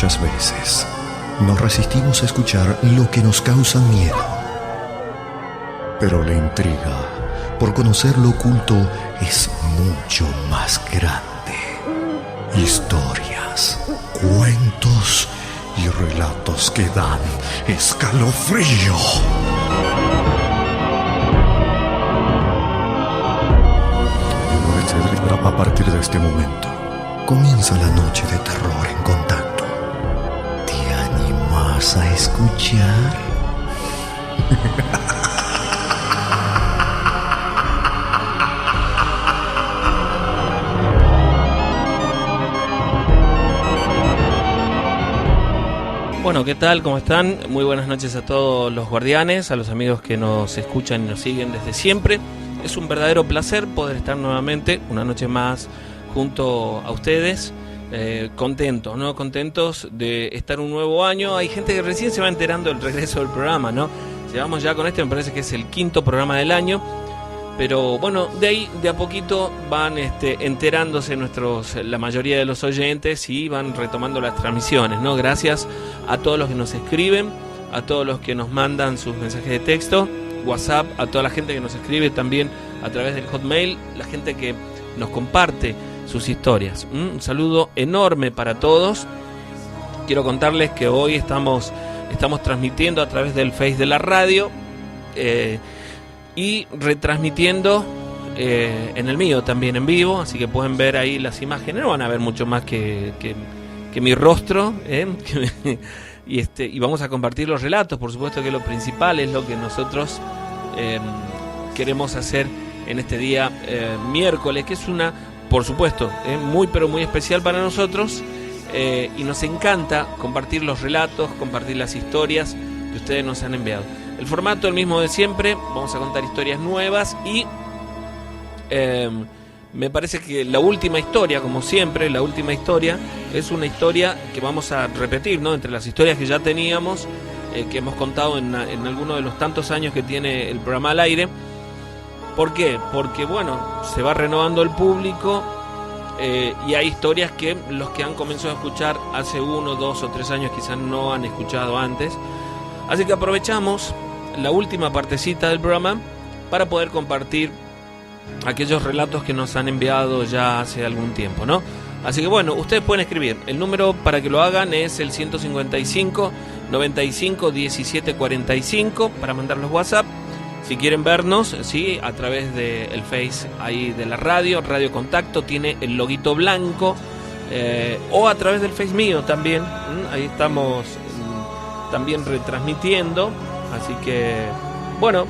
Muchas veces nos resistimos a escuchar lo que nos causa miedo. Pero la intriga por conocer lo oculto es mucho más grande. Historias, cuentos y relatos que dan escalofrío. A partir de este momento comienza la noche de terror en Contacto. ¿Te animas a escuchar? Bueno, ¿qué tal? ¿Cómo están? Muy buenas noches a todos los guardianes, a los amigos que nos escuchan y nos siguen desde siempre. Es un verdadero placer poder estar nuevamente una noche más junto a ustedes, contentos, ¿no? Contentos de estar un nuevo año. Hay gente que recién se va enterando del regreso del programa, ¿no? Llevamos ya con este, me parece que es el 5º programa del año, pero bueno, de ahí de a poquito van enterándose la mayoría de los oyentes y van retomando las transmisiones, ¿no? Gracias a todos los que nos escriben, a todos los que nos mandan sus mensajes de texto, WhatsApp, a toda la gente que nos escribe también a través del Hotmail, la gente que nos comparte sus historias. Un saludo enorme para todos. Quiero contarles que hoy estamos transmitiendo a través del Face de la radio y retransmitiendo en el mío también en vivo, así que pueden ver ahí las imágenes. No van a ver mucho más que mi rostro, y vamos a compartir los relatos, por supuesto, que lo principal es lo que nosotros queremos hacer en este día miércoles, que es por supuesto, muy pero muy especial para nosotros, y nos encanta compartir los relatos, compartir las historias que ustedes nos han enviado. El formato el mismo de siempre, vamos a contar historias nuevas y me parece que la última historia, como siempre, la última historia es una historia que vamos a repetir, ¿no? Entre las historias que ya teníamos, que hemos contado en alguno de los tantos años que tiene el programa al aire. ¿Por qué? Porque, bueno, se va renovando el público y hay historias que los que han comenzado a escuchar hace 1, 2 o 3 años quizás no han escuchado antes. Así que aprovechamos la última partecita del programa para poder compartir aquellos relatos que nos han enviado ya hace algún tiempo, ¿no? Así que bueno, ustedes pueden escribir. El número para que lo hagan es el 155 95 17 45 para mandar los WhatsApp. Si quieren vernos, sí, a través del Face ahí de la radio, Radio Contacto, tiene el loguito blanco, o a través del Face mío también, ahí estamos también retransmitiendo, así que bueno,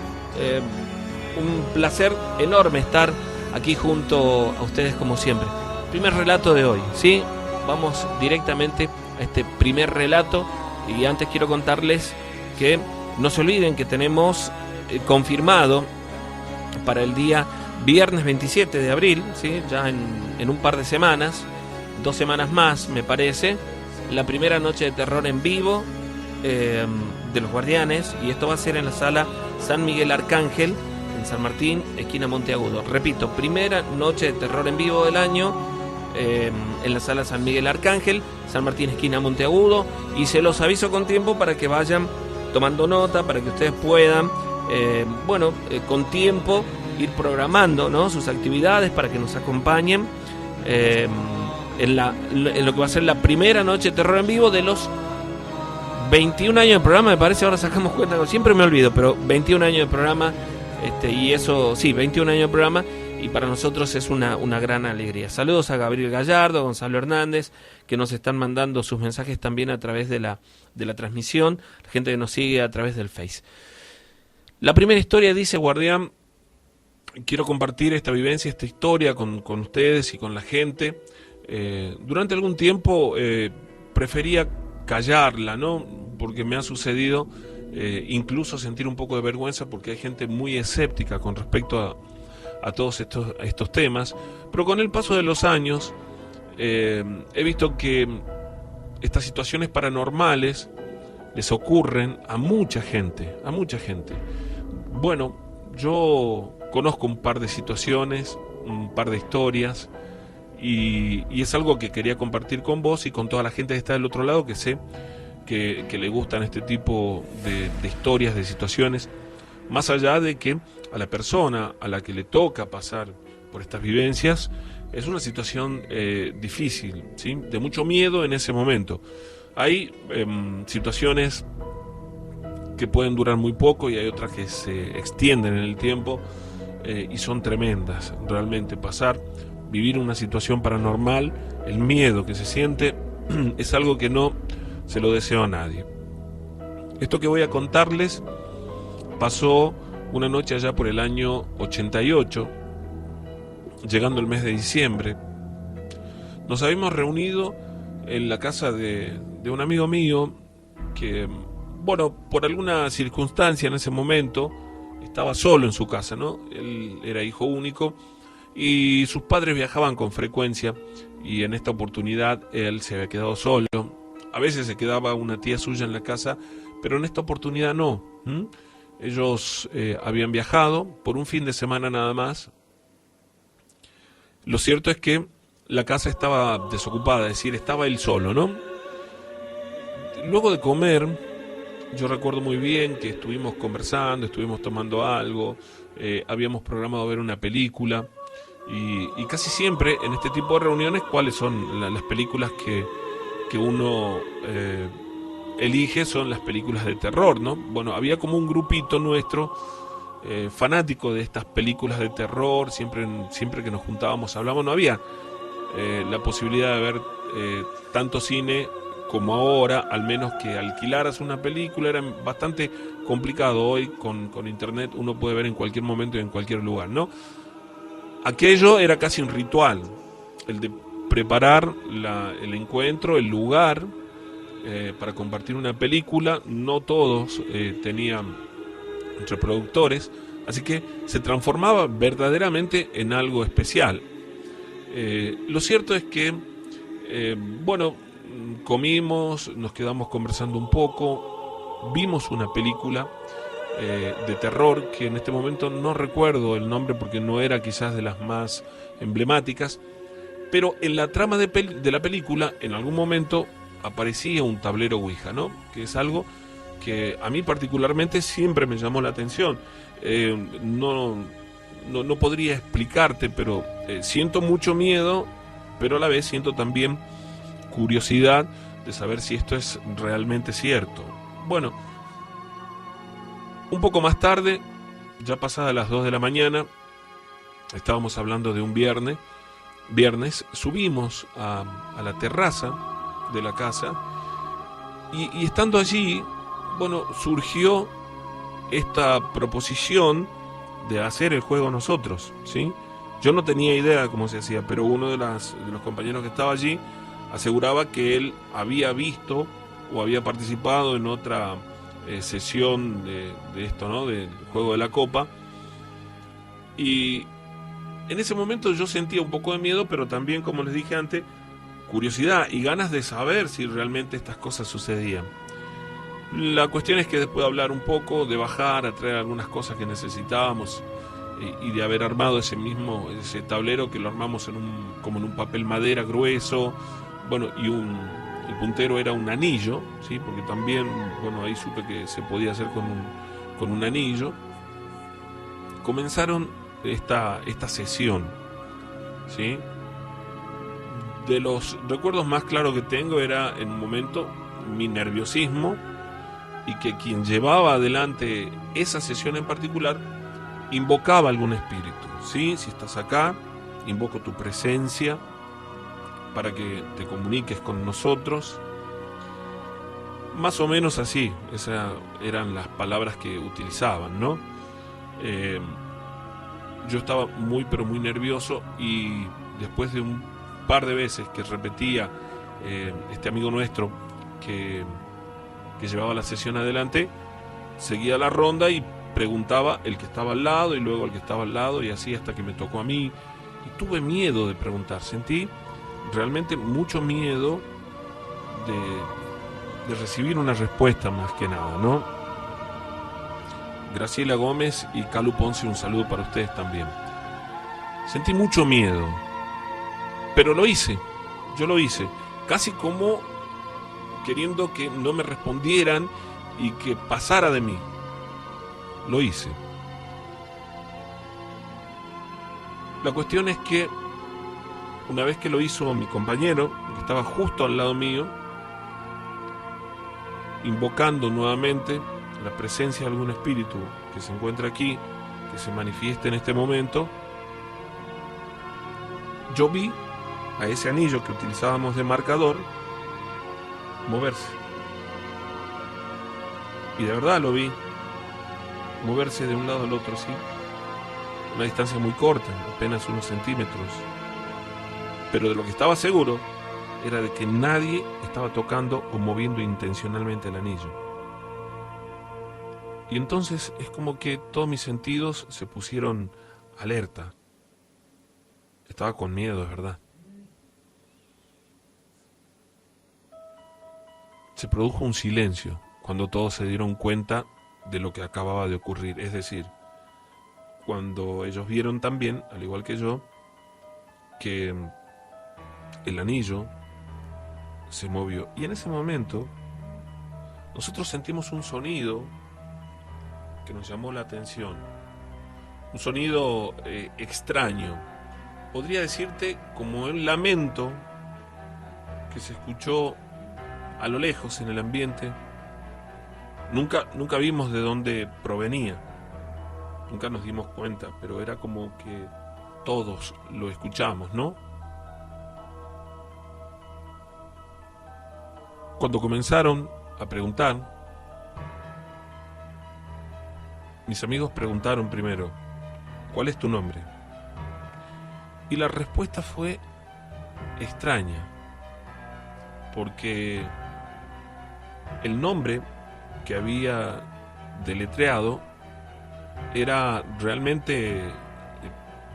un placer enorme estar aquí junto a ustedes como siempre. Primer relato de hoy, ¿sí? Vamos directamente a este primer relato y antes quiero contarles que no se olviden que tenemos confirmado para el día viernes 27 de abril, ¿sí? Ya en un par de semanas, 2 semanas más me parece, la primera noche de terror en vivo de los Guardianes, y esto va a ser en la sala San Miguel Arcángel, en San Martín, esquina Monteagudo. Repito, primera noche de terror en vivo del año en la sala San Miguel Arcángel, San Martín, esquina Monteagudo, y se los aviso con tiempo para que vayan tomando nota, para que ustedes puedan con tiempo ir programando, ¿no?, sus actividades para que nos acompañen en lo que va a ser la primera noche de terror en vivo de los 21 años de programa, me parece. Ahora sacamos cuenta, siempre me olvido, pero 21 años de programa, y eso, sí, 21 años de programa, y para nosotros es una gran alegría. Saludos a Gabriel Gallardo, a Gonzalo Hernández, que nos están mandando sus mensajes también a través de la transmisión, la gente que nos sigue a través del Face. La primera historia dice: Guardián, quiero compartir esta vivencia, esta historia con ustedes y con la gente. Durante algún tiempo prefería callarla, ¿no? Porque me ha sucedido incluso sentir un poco de vergüenza, porque hay gente muy escéptica con respecto a todos estos temas. Pero con el paso de los años he visto que estas situaciones paranormales les ocurren a mucha gente. Bueno, yo conozco un par de situaciones, un par de historias, y es algo que quería compartir con vos y con toda la gente que está del otro lado, que sé que le gustan este tipo de historias, de situaciones, más allá de que a la persona a la que le toca pasar por estas vivencias es una situación difícil, ¿sí? De mucho miedo en ese momento. Hay situaciones que pueden durar muy poco y hay otras que se extienden en el tiempo y son tremendas. Realmente vivir una situación paranormal, el miedo que se siente es algo que no se lo deseo a nadie. Esto que voy a contarles pasó una noche allá por el año 88, llegando el mes de diciembre. Nos habíamos reunido en la casa de un amigo mío que, bueno, por alguna circunstancia en ese momento estaba solo en su casa, ¿no? Él era hijo único y sus padres viajaban con frecuencia, y en esta oportunidad él se había quedado solo. A veces se quedaba una tía suya en la casa, pero en esta oportunidad no. Ellos habían viajado por un fin de semana nada más. Lo cierto es que la casa estaba desocupada, es decir, estaba él solo, ¿no? Luego de comer, yo recuerdo muy bien que estuvimos conversando, estuvimos tomando algo, habíamos programado ver una película, y casi siempre en este tipo de reuniones, ¿cuáles son las películas que uno elige? Son las películas de terror, ¿no? Bueno, había como un grupito nuestro fanático de estas películas de terror. Siempre que nos juntábamos hablábamos. No había la posibilidad de ver tanto cine como ahora, al menos que alquilaras una película. Era bastante complicado. Hoy con internet uno puede ver en cualquier momento y en cualquier lugar, ¿no? Aquello era casi un ritual, el de preparar el encuentro, el lugar para compartir una película. No todos tenían reproductores, así que se transformaba verdaderamente en algo especial. Lo cierto es que, bueno, comimos, nos quedamos conversando un poco, vimos una película de terror que en este momento no recuerdo el nombre porque no era quizás de las más emblemáticas, pero en la trama de la película en algún momento aparecía un tablero Ouija, ¿no? Que es algo que a mí particularmente siempre me llamó la atención. No podría explicarte, pero siento mucho miedo, pero a la vez siento también curiosidad de saber si esto es realmente cierto. Bueno, un poco más tarde, ya pasadas las 2 de la mañana, estábamos hablando de un viernes, subimos a la terraza de la casa y estando allí, bueno, surgió esta proposición de hacer el juego nosotros, ¿sí? Yo no tenía idea de cómo se hacía, pero uno de los compañeros que estaba allí aseguraba que él había visto o había participado en otra sesión de esto, ¿no? Del juego de la copa. Y en ese momento yo sentía un poco de miedo, pero también, como les dije antes, curiosidad y ganas de saber si realmente estas cosas sucedían. La cuestión es que después de hablar un poco, de bajar a traer algunas cosas que necesitábamos y de haber armado ese tablero, que lo armamos como en un papel madera grueso, bueno, y el puntero era un anillo, ¿sí? Porque también, bueno, ahí supe que se podía hacer con un anillo. Comenzaron esta sesión, ¿sí? De los recuerdos más claros que tengo era en un momento mi nerviosismo, y que quien llevaba adelante esa sesión en particular invocaba algún espíritu, ¿sí? Si estás acá, invoco tu presencia para que te comuniques con nosotros. Más o menos así, esas eran las palabras que utilizaban, ¿no? Yo estaba muy, pero muy nervioso, y después de un par de veces que repetía este amigo nuestro que llevaba la sesión adelante, seguía la ronda y preguntaba el que estaba al lado y luego el que estaba al lado, y así hasta que me tocó a mí. Y tuve miedo de preguntar, sentí realmente mucho miedo de recibir una respuesta, más que nada, ¿no? Graciela Gómez y Calu Ponce, un saludo para ustedes también. Sentí mucho miedo. Pero lo hice, yo lo hice, casi como queriendo que no me respondieran y que pasara de mí. Lo hice. La cuestión es que una vez que lo hizo mi compañero, que estaba justo al lado mío, invocando nuevamente la presencia de algún espíritu que se encuentra aquí, que se manifieste en este momento, yo vi a ese anillo que utilizábamos de marcador moverse. Y de verdad lo vi moverse de un lado al otro, sí. Una distancia muy corta, apenas unos centímetros. Pero de lo que estaba seguro era de que nadie estaba tocando o moviendo intencionalmente el anillo. Y entonces es como que todos mis sentidos se pusieron alerta. Estaba con miedo, es verdad. Se produjo un silencio cuando todos se dieron cuenta de lo que acababa de ocurrir. Es decir, cuando ellos vieron también, al igual que yo, que el anillo se movió. Y en ese momento nosotros sentimos un sonido que nos llamó la atención. Un sonido extraño. Podría decirte como un lamento que se escuchó a lo lejos en el ambiente. Nunca vimos de dónde provenía. Nunca nos dimos cuenta, pero era como que todos lo escuchamos, ¿no? Cuando comenzaron a preguntar, mis amigos preguntaron primero, ¿cuál es tu nombre? Y la respuesta fue extraña, porque el nombre que había deletreado era realmente,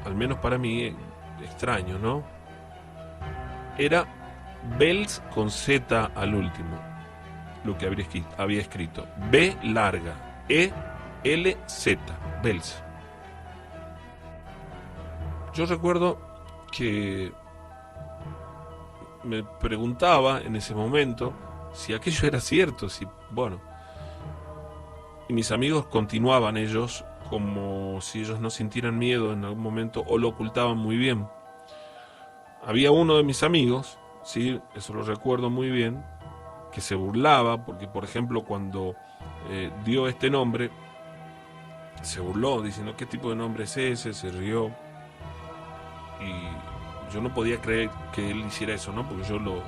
al menos para mí, extraño, ¿no? Era Belz con Z al último, lo que había escrito. B larga, E, L, Z, Belz. Yo recuerdo que me preguntaba en ese momento si aquello era cierto, y mis amigos continuaban ellos como si ellos no sintieran miedo en algún momento o lo ocultaban muy bien. Había uno de mis amigos, sí, eso lo recuerdo muy bien, que se burlaba porque, por ejemplo, cuando dio este nombre, se burló diciendo ¿qué tipo de nombre es ese? Se rió y yo no podía creer que él hiciera eso, ¿no? Porque yo lo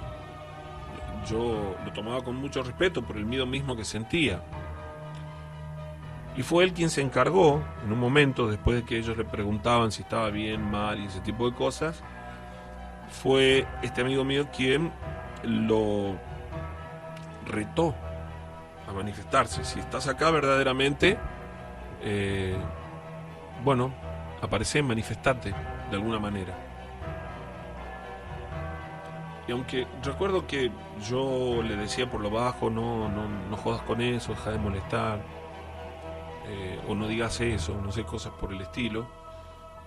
tomaba con mucho respeto por el miedo mismo que sentía. Y fue él quien se encargó, en un momento, después de que ellos le preguntaban si estaba bien, mal y ese tipo de cosas, fue este amigo mío quien lo retó a manifestarse. Si estás acá verdaderamente, aparece, manifestate de alguna manera. Y aunque recuerdo que yo le decía por lo bajo, no jodas con eso, deja de molestar, o no digas eso, no sé, cosas por el estilo,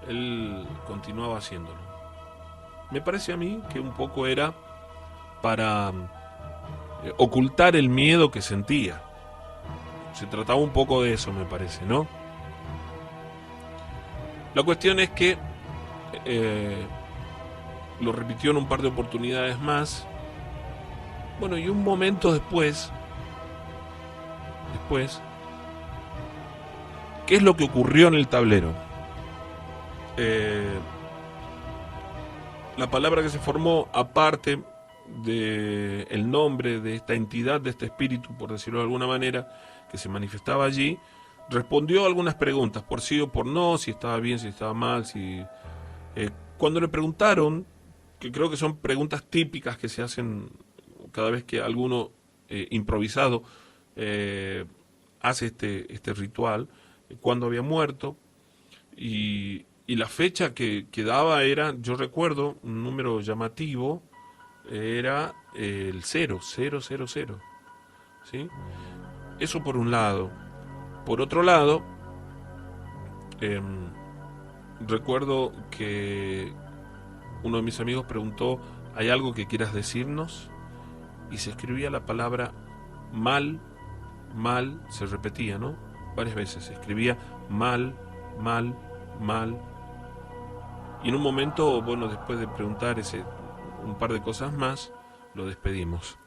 él continuaba haciéndolo. Me parece a mí que un poco era para ocultar el miedo que sentía. Se trataba un poco de eso, me parece, ¿no? La cuestión es que lo repitió en un par de oportunidades más. Bueno, y un momento después, ¿qué es lo que ocurrió en el tablero? La palabra que se formó, aparte del nombre de esta entidad, de este espíritu, por decirlo de alguna manera, que se manifestaba allí, respondió a algunas preguntas, por sí o por no, si estaba bien, si estaba mal, cuando le preguntaron, que creo que son preguntas típicas que se hacen cada vez que alguno improvisado hace este ritual, cuándo había muerto, y la fecha que daba era, yo recuerdo, un número llamativo, era el 000, ¿sí? Eso por un lado. Por otro lado, recuerdo que uno de mis amigos preguntó: ¿hay algo que quieras decirnos? Y se escribía la palabra mal, mal, se repetía, ¿no? Varias veces se escribía mal, mal, mal. Y en un momento, bueno, después de preguntar un par de cosas más, lo despedimos.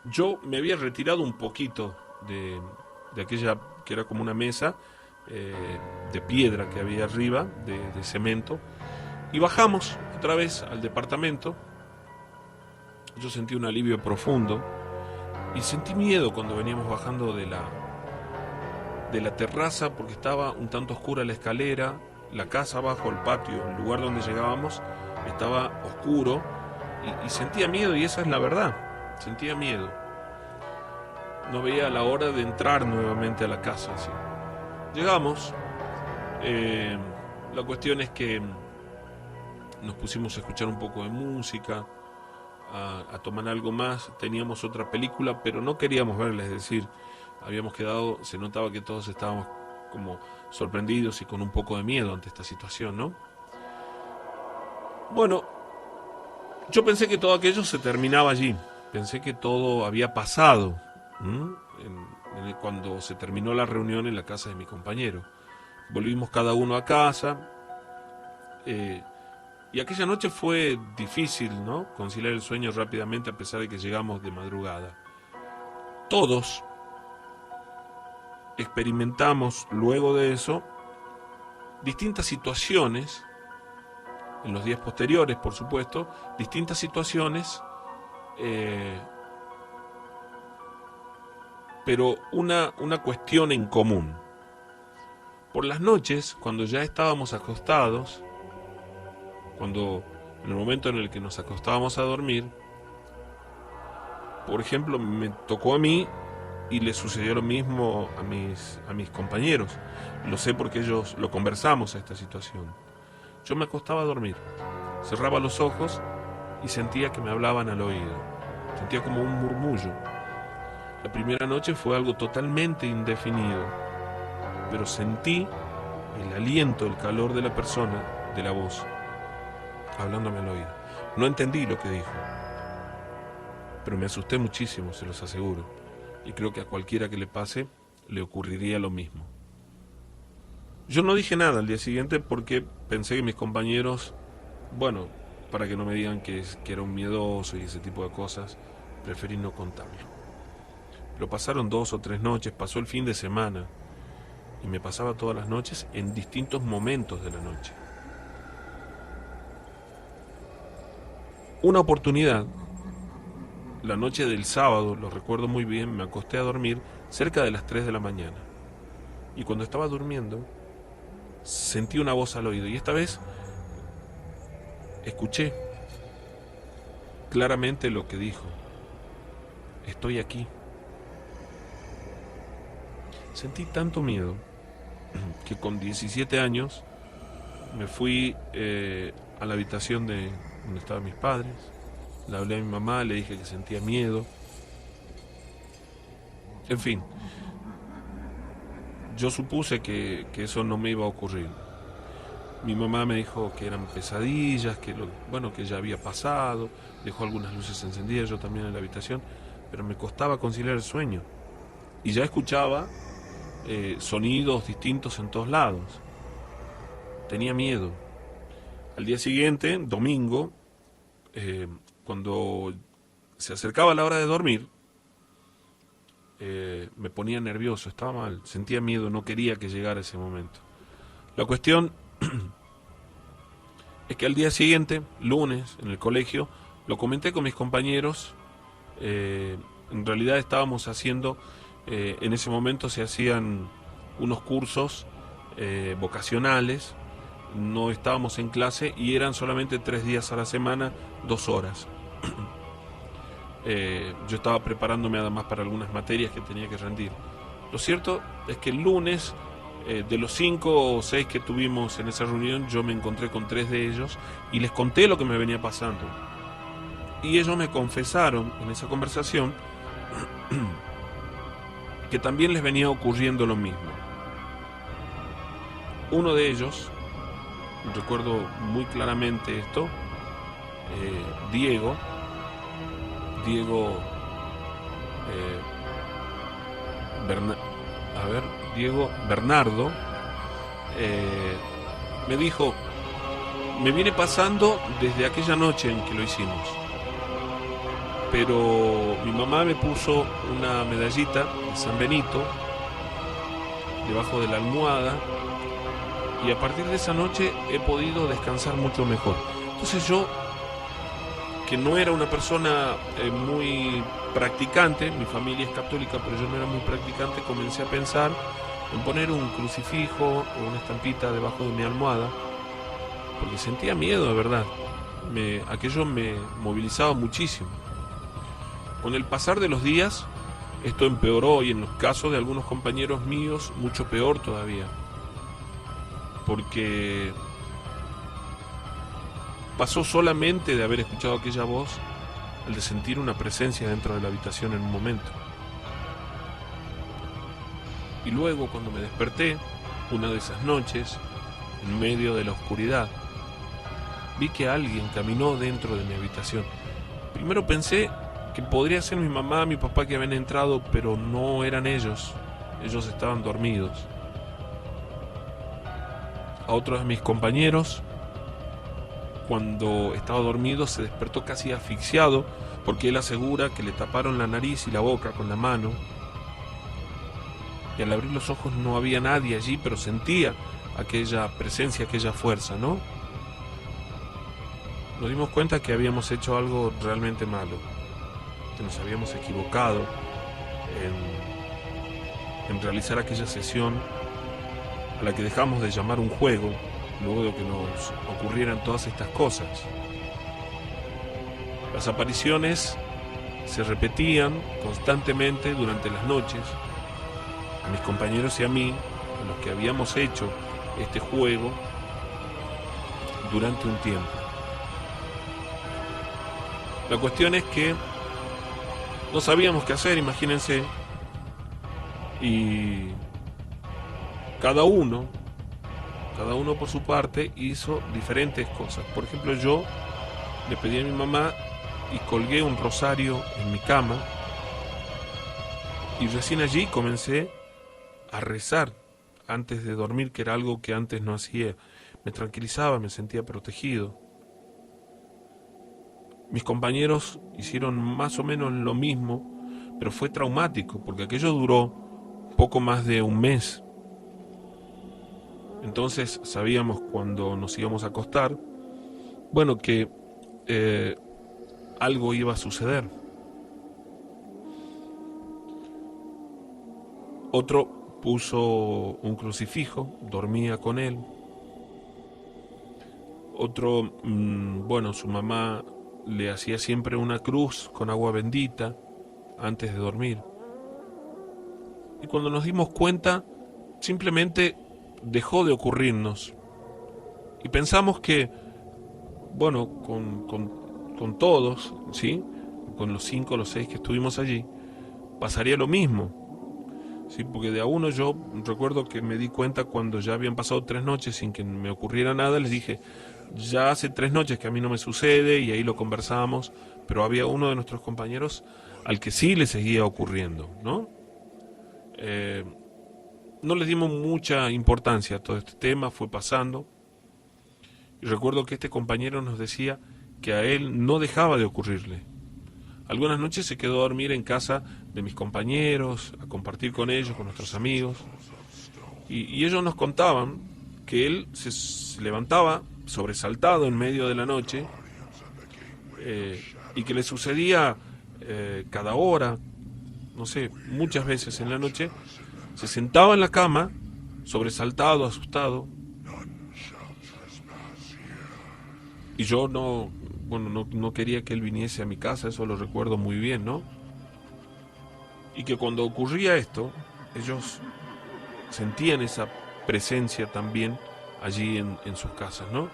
Yo me había retirado un poquito de aquella que era como una mesa de piedra que había arriba, de cemento, y bajamos otra vez al departamento. Yo sentí un alivio profundo y sentí miedo cuando veníamos bajando de la terraza, porque estaba un tanto oscura la escalera, la casa abajo, el patio, el lugar donde llegábamos estaba oscuro, y sentía miedo, y esa es la verdad, sentía miedo. No veía la hora de entrar nuevamente a la casa, así. Llegamos, la cuestión es que nos pusimos a escuchar un poco de música, a tomar algo más. Teníamos otra película, pero no queríamos verla, es decir, habíamos quedado, se notaba que todos estábamos como sorprendidos y con un poco de miedo ante esta situación, ¿no? Bueno, yo pensé que todo aquello se terminaba allí, pensé que todo había pasado cuando se terminó la reunión en la casa de mi compañero. Volvimos cada uno a casa, y aquella noche fue difícil, ¿no?, conciliar el sueño rápidamente, a pesar de que llegamos de madrugada. Todos experimentamos luego de eso distintas situaciones, en los días posteriores, por supuesto, distintas situaciones, pero una cuestión en común. Por las noches, cuando ya estábamos acostados, en el momento en el que nos acostábamos a dormir, por ejemplo, me tocó a mí y le sucedió lo mismo a mis compañeros. Lo sé porque ellos lo conversamos a esta situación. Yo me acostaba a dormir, cerraba los ojos y sentía que me hablaban al oído. Sentía como un murmullo. La primera noche fue algo totalmente indefinido, pero sentí el aliento, el calor de la persona, de la voz, hablándome al oído. No entendí lo que dijo, pero me asusté muchísimo, se los aseguro, y creo que a cualquiera que le pase le ocurriría lo mismo. Yo no dije nada al día siguiente porque pensé que mis compañeros, bueno, para que no me digan que era un miedoso y ese tipo de cosas, preferí no contarlo. Pero pasaron 2 o 3 noches, pasó el fin de semana, y me pasaba todas las noches en distintos momentos de la noche. Una oportunidad, la noche del sábado, lo recuerdo muy bien, me acosté a dormir cerca de las 3 de la mañana. Y cuando estaba durmiendo, sentí una voz al oído, y esta vez escuché claramente lo que dijo: estoy aquí. Sentí tanto miedo que con 17 años me fui a la habitación donde estaban mis padres, le hablé a mi mamá, le dije que sentía miedo. En fin, yo supuse que eso no me iba a ocurrir. Mi mamá me dijo que eran pesadillas, que ya había pasado, dejó algunas luces encendidas, yo también en la habitación, pero me costaba conciliar el sueño. Y ya escuchaba sonidos distintos en todos lados. Tenía miedo. Al día siguiente, domingo, cuando se acercaba la hora de dormir, me ponía nervioso, estaba mal, sentía miedo, no quería que llegara ese momento. La cuestión es que al día siguiente, lunes, en el colegio, lo comenté con mis compañeros. En realidad estábamos haciendo, en ese momento se hacían unos cursos vocacionales, no estábamos en clase y eran solamente 3 días a la semana, 2 horas. Yo estaba preparándome además para algunas materias que tenía que rendir. Lo cierto es que el lunes, de los 5 o 6 que tuvimos en esa reunión, yo me encontré con 3 de ellos y les conté lo que me venía pasando. Y ellos me confesaron en esa conversación que también les venía ocurriendo lo mismo. Uno de ellos recuerdo muy claramente esto. Diego Bernardo me dijo, me viene pasando desde aquella noche en que lo hicimos, pero mi mamá me puso una medallita de San Benito debajo de la almohada y a partir de esa noche he podido descansar mucho mejor. Entonces yo, que no era una persona muy practicante, mi familia es católica, pero yo no era muy practicante, comencé a pensar en poner un crucifijo o una estampita debajo de mi almohada, porque sentía miedo, de verdad. Aquello me movilizaba muchísimo. Con el pasar de los días, esto empeoró y en los casos de algunos compañeros míos, mucho peor todavía. Porque pasó solamente de haber escuchado aquella voz al de sentir una presencia dentro de la habitación en un momento. Y luego, cuando me desperté, una de esas noches, en medio de la oscuridad, vi que alguien caminó dentro de mi habitación. Primero pensé que podría ser mi mamá, mi papá que habían entrado, pero no eran ellos. Ellos estaban dormidos. A otro de mis compañeros, cuando estaba dormido, se despertó casi asfixiado, porque él asegura que le taparon la nariz y la boca con la mano. Y al abrir los ojos no había nadie allí, pero sentía aquella presencia, aquella fuerza, ¿no? Nos dimos cuenta que habíamos hecho algo realmente malo, que nos habíamos equivocado en realizar aquella sesión a la que dejamos de llamar un juego, luego de que nos ocurrieran todas estas cosas. Las apariciones se repetían constantemente durante las noches. A mis compañeros y a mí, a los que habíamos hecho este juego durante un tiempo. La cuestión es que no sabíamos qué hacer, imagínense, y cada uno por su parte hizo diferentes cosas. Por ejemplo, yo le pedí a mi mamá y colgué un rosario en mi cama y recién allí comencé a rezar antes de dormir, que era algo que antes no hacía. Me tranquilizaba, me sentía protegido. Mis compañeros hicieron más o menos lo mismo, pero fue traumático, porque aquello duró poco más de un mes. Entonces sabíamos cuando nos íbamos a acostar, bueno, que algo iba a suceder. Otro puso un crucifijo, dormía con él. Otro, bueno, su mamá le hacía siempre una cruz con agua bendita antes de dormir. Y cuando nos dimos cuenta, simplemente dejó de ocurrirnos. Y pensamos que, bueno, con todos, ¿sí? Con los 5 o los 6 que estuvimos allí, pasaría lo mismo. Sí, porque de a uno yo recuerdo que me di cuenta cuando ya habían pasado 3 noches sin que me ocurriera nada. Les dije, ya hace 3 noches que a mí no me sucede, y ahí lo conversamos, pero había uno de nuestros compañeros al que sí le seguía ocurriendo, ¿no? No les dimos mucha importancia a todo este tema, fue pasando. Y recuerdo que este compañero nos decía que a él no dejaba de ocurrirle. Algunas noches se quedó a dormir en casa de mis compañeros, a compartir con ellos, con nuestros amigos. Y ellos nos contaban que él se levantaba sobresaltado en medio de la noche y que le sucedía cada hora, no sé, muchas veces en la noche. Se sentaba en la cama, sobresaltado, asustado. Y yo no quería que él viniese a mi casa, eso lo recuerdo muy bien, ¿no? Y que cuando ocurría esto, ellos sentían esa presencia también allí en sus casas, ¿no?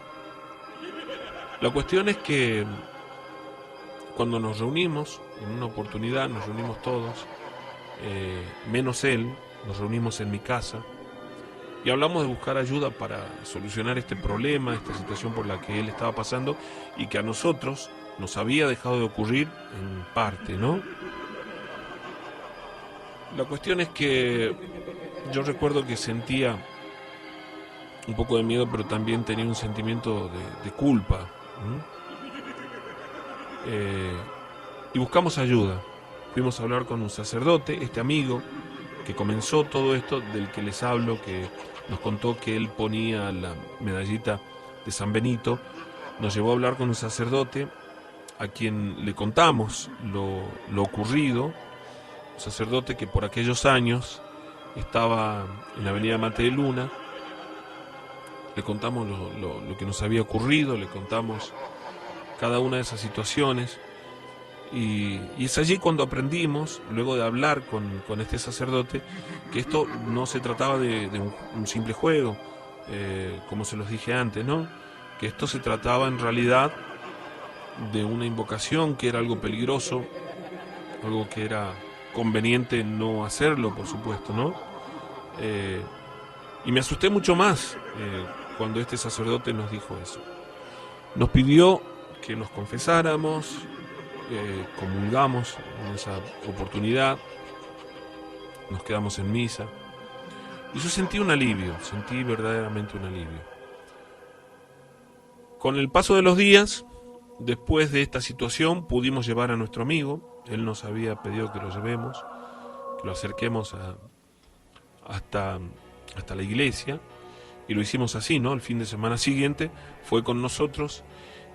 La cuestión es que cuando nos reunimos, en una oportunidad nos reunimos todos, menos él, nos reunimos en mi casa, y hablamos de buscar ayuda para solucionar este problema, esta situación por la que él estaba pasando y que a nosotros nos había dejado de ocurrir en parte, ¿no? La cuestión es que yo recuerdo que sentía un poco de miedo, pero también tenía un sentimiento de culpa. Y buscamos ayuda. Fuimos a hablar con un sacerdote, este amigo que comenzó todo esto del que les hablo, que nos contó que él ponía la medallita de San Benito. Nos llevó a hablar con un sacerdote a quien le contamos lo ocurrido, un sacerdote que por aquellos años estaba en la avenida Mate de Luna. Le contamos lo que nos había ocurrido, le contamos cada una de esas situaciones. Y es allí cuando aprendimos, luego de hablar con este sacerdote, que esto no se trataba de un simple juego, como se los dije antes, ¿no? Que esto se trataba en realidad de una invocación, que era algo peligroso, algo que era conveniente no hacerlo, por supuesto, ¿no? Y me asusté mucho más cuando este sacerdote nos dijo eso. Nos pidió que nos confesáramos, comulgamos en esa oportunidad, nos quedamos en misa y yo sentí un alivio, sentí verdaderamente un alivio. Con el paso de los días, después de esta situación, pudimos llevar a nuestro amigo. Él nos había pedido que lo llevemos, que lo acerquemos hasta la iglesia, y lo hicimos así, ¿no? El fin de semana siguiente fue con nosotros.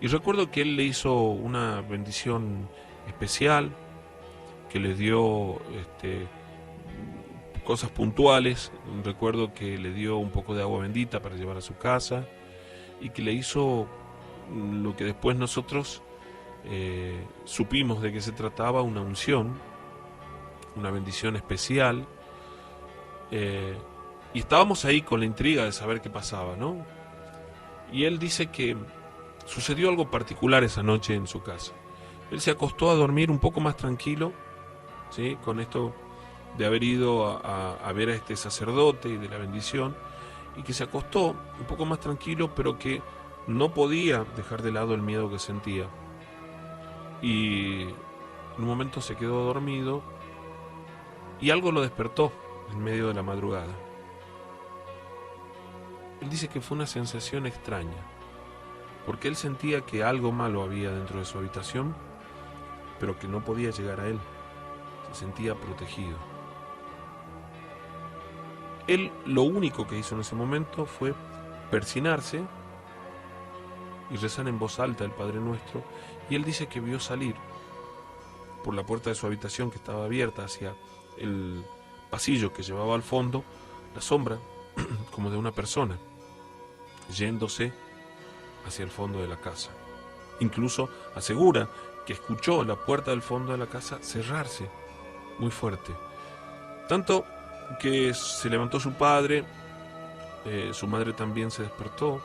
Y recuerdo que él le hizo una bendición especial, que le dio cosas puntuales. Recuerdo que le dio un poco de agua bendita para llevar a su casa y que le hizo lo que después nosotros supimos de que se trataba, una unción, una bendición especial. Y estábamos ahí con la intriga de saber qué pasaba, ¿no? Y él dice que sucedió algo particular esa noche en su casa. Él se acostó a dormir un poco más tranquilo, ¿sí? Con esto de haber ido a ver a este sacerdote y de la bendición, y que se acostó un poco más tranquilo, pero que no podía dejar de lado el miedo que sentía. Y en un momento se quedó dormido y algo lo despertó en medio de la madrugada. Él dice que fue una sensación extraña, porque él sentía que algo malo había dentro de su habitación, pero que no podía llegar a él. Se sentía protegido. Él lo único que hizo en ese momento fue persinarse y rezar en voz alta el Padre Nuestro, y él dice que vio salir por la puerta de su habitación, que estaba abierta hacia el pasillo que llevaba al fondo, la sombra como de una persona yéndose hacia el fondo de la casa. Incluso asegura que escuchó la puerta del fondo de la casa cerrarse muy fuerte, tanto que se levantó su padre, su madre también se despertó,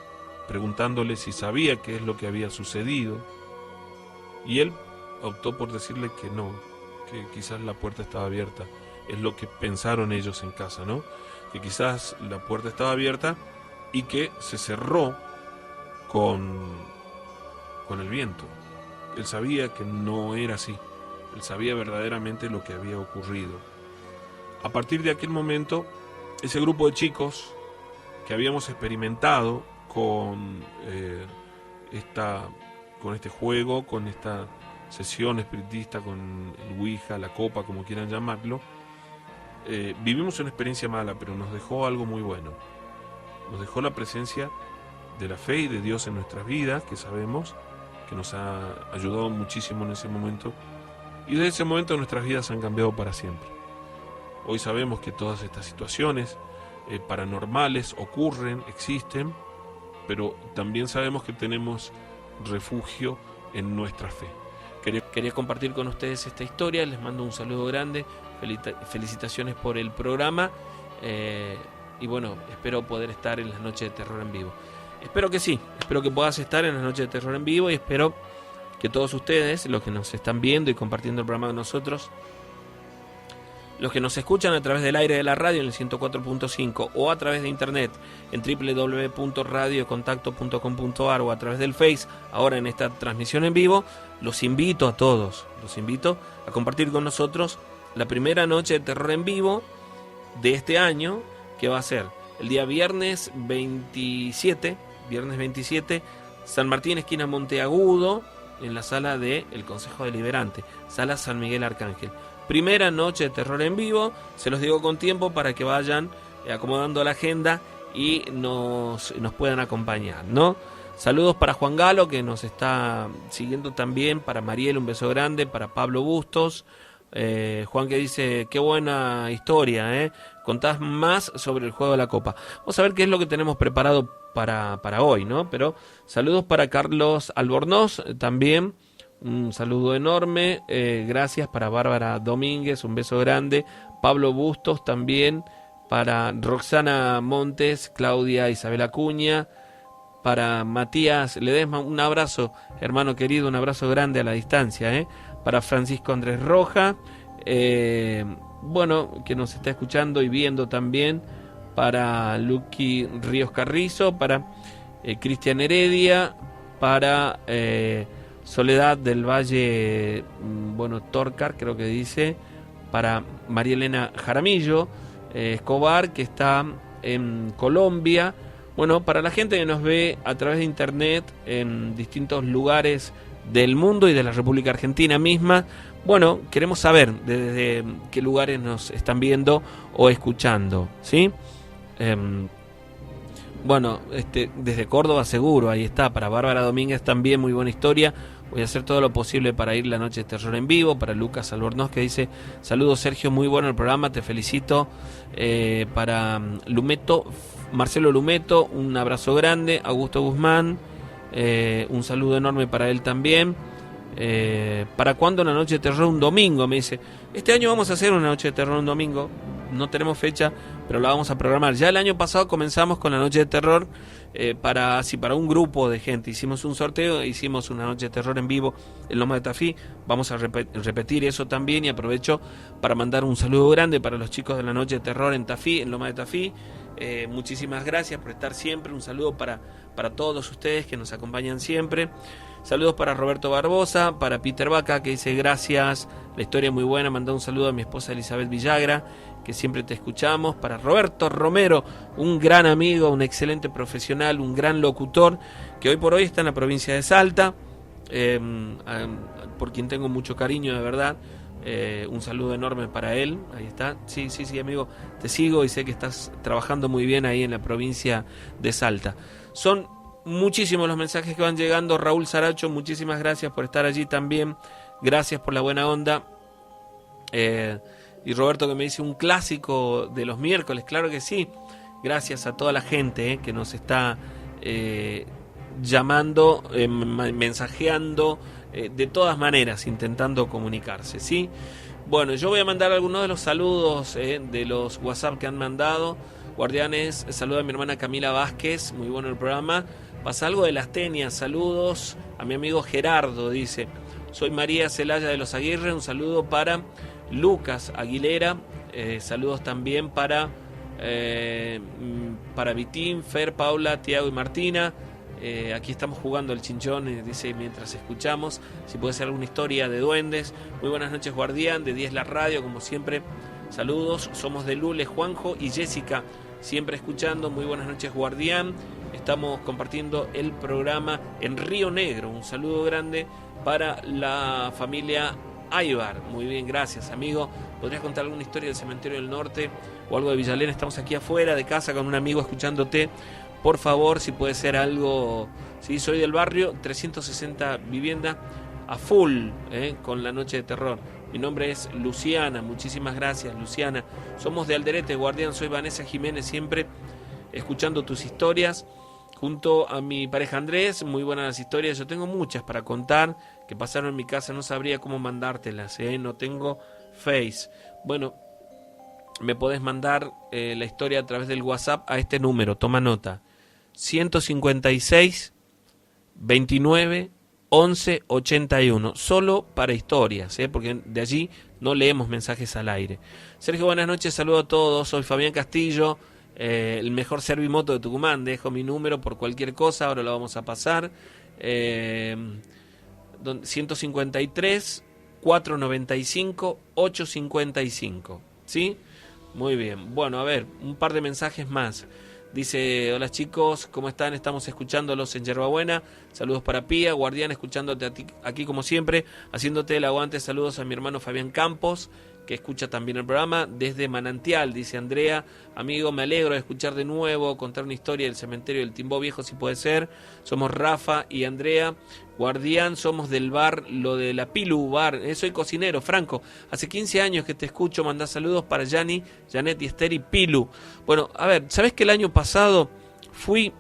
preguntándole si sabía qué es lo que había sucedido, y él optó por decirle que no, que quizás la puerta estaba abierta. Es lo que pensaron ellos en casa, ¿no? Que quizás la puerta estaba abierta y que se cerró con el viento. Él sabía que no era así. Él sabía verdaderamente lo que había ocurrido. A partir de aquel momento, ese grupo de chicos que habíamos experimentado con este juego, con esta sesión espiritista, con el Ouija, la copa, como quieran llamarlo, vivimos una experiencia mala, pero nos dejó algo muy bueno. Nos dejó la presencia de la fe y de Dios en nuestras vidas, que sabemos que nos ha ayudado muchísimo en ese momento, y desde ese momento nuestras vidas han cambiado para siempre. Hoy sabemos que todas estas situaciones paranormales ocurren, existen, pero también sabemos que tenemos refugio en nuestra fe. Quería compartir con ustedes esta historia, les mando un saludo grande, felicitaciones por el programa, y bueno, espero poder estar en las noches de terror en vivo. Espero que sí, espero que puedas estar en las noches de terror en vivo, y espero que todos ustedes, los que nos están viendo y compartiendo el programa con nosotros, Los que nos escuchan a través del aire de la radio en el 104.5 o a través de internet en www.radiocontacto.com.ar o a través del Face, ahora en esta transmisión en vivo, los invito a todos, los invito a compartir con nosotros la primera noche de terror en vivo de este año, que va a ser el día viernes 27, San Martín, esquina Monteagudo, en la sala del Consejo Deliberante, sala San Miguel Arcángel. Primera noche de terror en vivo, se los digo con tiempo para que vayan acomodando la agenda y nos puedan acompañar, ¿no? Saludos para Juan Galo, que nos está siguiendo también, para Mariel, un beso grande, para Pablo Bustos, Juan, que dice, qué buena historia, contás más sobre el juego de la copa. Vamos a ver qué es lo que tenemos preparado para hoy, ¿no? Pero saludos para Carlos Albornoz también. Un saludo enorme, gracias para Bárbara Domínguez, un beso grande, Pablo Bustos también, para Roxana Montes, Claudia Isabel Acuña, para Matías Ledesma, un abrazo, hermano querido, un abrazo grande a la distancia, para Francisco Andrés Roja, bueno, que nos está escuchando y viendo también, para Luqui Ríos Carrizo, para Cristian Heredia, para Soledad del Valle, Torcar, creo que dice, para María Elena Jaramillo Escobar, que está en Colombia. Bueno, para la gente que nos ve a través de internet en distintos lugares del mundo y de la República Argentina misma, bueno, queremos saber desde qué lugares nos están viendo o escuchando, ¿sí? Desde Córdoba seguro, ahí está, para Bárbara Domínguez también, muy buena historia. Voy a hacer todo lo posible para ir la noche de terror en vivo. Para Lucas Albornoz, que dice, saludos Sergio, muy bueno el programa, te felicito. Para Marcelo Lumeto, un abrazo grande. Augusto Guzmán, un saludo enorme para él también. ¿Para cuándo una noche de terror? Un domingo, me dice. Este año vamos a hacer una noche de terror un domingo, no tenemos fecha, pero la vamos a programar. Ya el año pasado comenzamos con la noche de terror para un grupo de gente. Hicimos un sorteo, hicimos una noche de terror en vivo en Loma de Tafí. Vamos a repetir eso también, y aprovecho para mandar un saludo grande para los chicos de la noche de terror en Tafí, en Loma de Tafí. Muchísimas gracias por estar siempre. Un saludo para todos ustedes que nos acompañan siempre. Saludos para Roberto Barbosa, para Peter Vaca, que dice gracias, la historia es muy buena. Manda un saludo a mi esposa Elizabeth Villagra, que siempre te escuchamos. Para Roberto Romero, un gran amigo, un excelente profesional, un gran locutor, que hoy por hoy está en la provincia de Salta, por quien tengo mucho cariño, de verdad. Un saludo enorme para él. Ahí está. Sí, amigo, te sigo y sé que estás trabajando muy bien ahí en la provincia de Salta. Son muchísimos los mensajes que van llegando. Raúl Saracho, muchísimas gracias por estar allí también. Gracias por la buena onda. Y Roberto, que me dice un clásico de los miércoles. Claro que sí. Gracias a toda la gente que nos está llamando, mensajeando, de todas maneras intentando comunicarse, ¿sí? Bueno, yo voy a mandar algunos de los saludos de los WhatsApp que han mandado. Guardianes, saluda a mi hermana Camila Vázquez, muy bueno el programa. Pasa algo de las Tenias, saludos a mi amigo Gerardo, dice. Soy María Celaya de los Aguirre, un saludo para Lucas Aguilera, saludos también para Vitín, Fer, Paula, Tiago y Martina. Aquí estamos jugando el chinchón, dice mientras escuchamos. Si puede ser alguna historia de duendes. Muy buenas noches, Guardián, de 10 la radio, como siempre. Saludos, somos de Lule, Juanjo y Jessica, siempre escuchando. Muy buenas noches, Guardián. Estamos compartiendo el programa en Río Negro. Un saludo grande para la familia Aybar. Muy bien, gracias, amigo. ¿Podrías contar alguna historia del Cementerio del Norte o algo de Villalena? Estamos aquí afuera de casa con un amigo escuchándote. Por favor, si puede ser algo. Sí, soy del barrio, 360 viviendas a full, con la noche de terror. Mi nombre es Luciana, muchísimas gracias, Luciana. Somos de Alderete, Guardián, soy Vanessa Jiménez, siempre escuchando tus historias junto a mi pareja Andrés. Muy buenas las historias, yo tengo muchas para contar que pasaron en mi casa, no sabría cómo mandártelas, no tengo Face. Bueno, me podés mandar la historia a través del WhatsApp a este número, toma nota, 156 29 11 81, solo para historias, porque de allí no leemos mensajes al aire. Sergio, buenas noches, saludo a todos, soy Fabián Castillo, el mejor servimoto de Tucumán, dejo mi número por cualquier cosa, ahora lo vamos a pasar. 153 495 855, ¿sí? Muy bien, bueno, a ver, un par de mensajes más. Dice, hola chicos, ¿cómo están? Estamos escuchándolos en Yerbabuena. Saludos para Pía, Guardián, escuchándote a ti, aquí como siempre, haciéndote el aguante. Saludos a mi hermano Fabián Campos, que escucha también el programa. Desde Manantial, dice Andrea. Amigo, me alegro de escuchar de nuevo, contar una historia del cementerio del Timbó Viejo, si puede ser. Somos Rafa y Andrea. Guardián, somos del bar, lo de la Pilu Bar. Soy cocinero, Franco. Hace 15 años que te escucho, mandá saludos para Yani, Janet y Esther y Pilu. Bueno, a ver, ¿sabés que el año pasado fui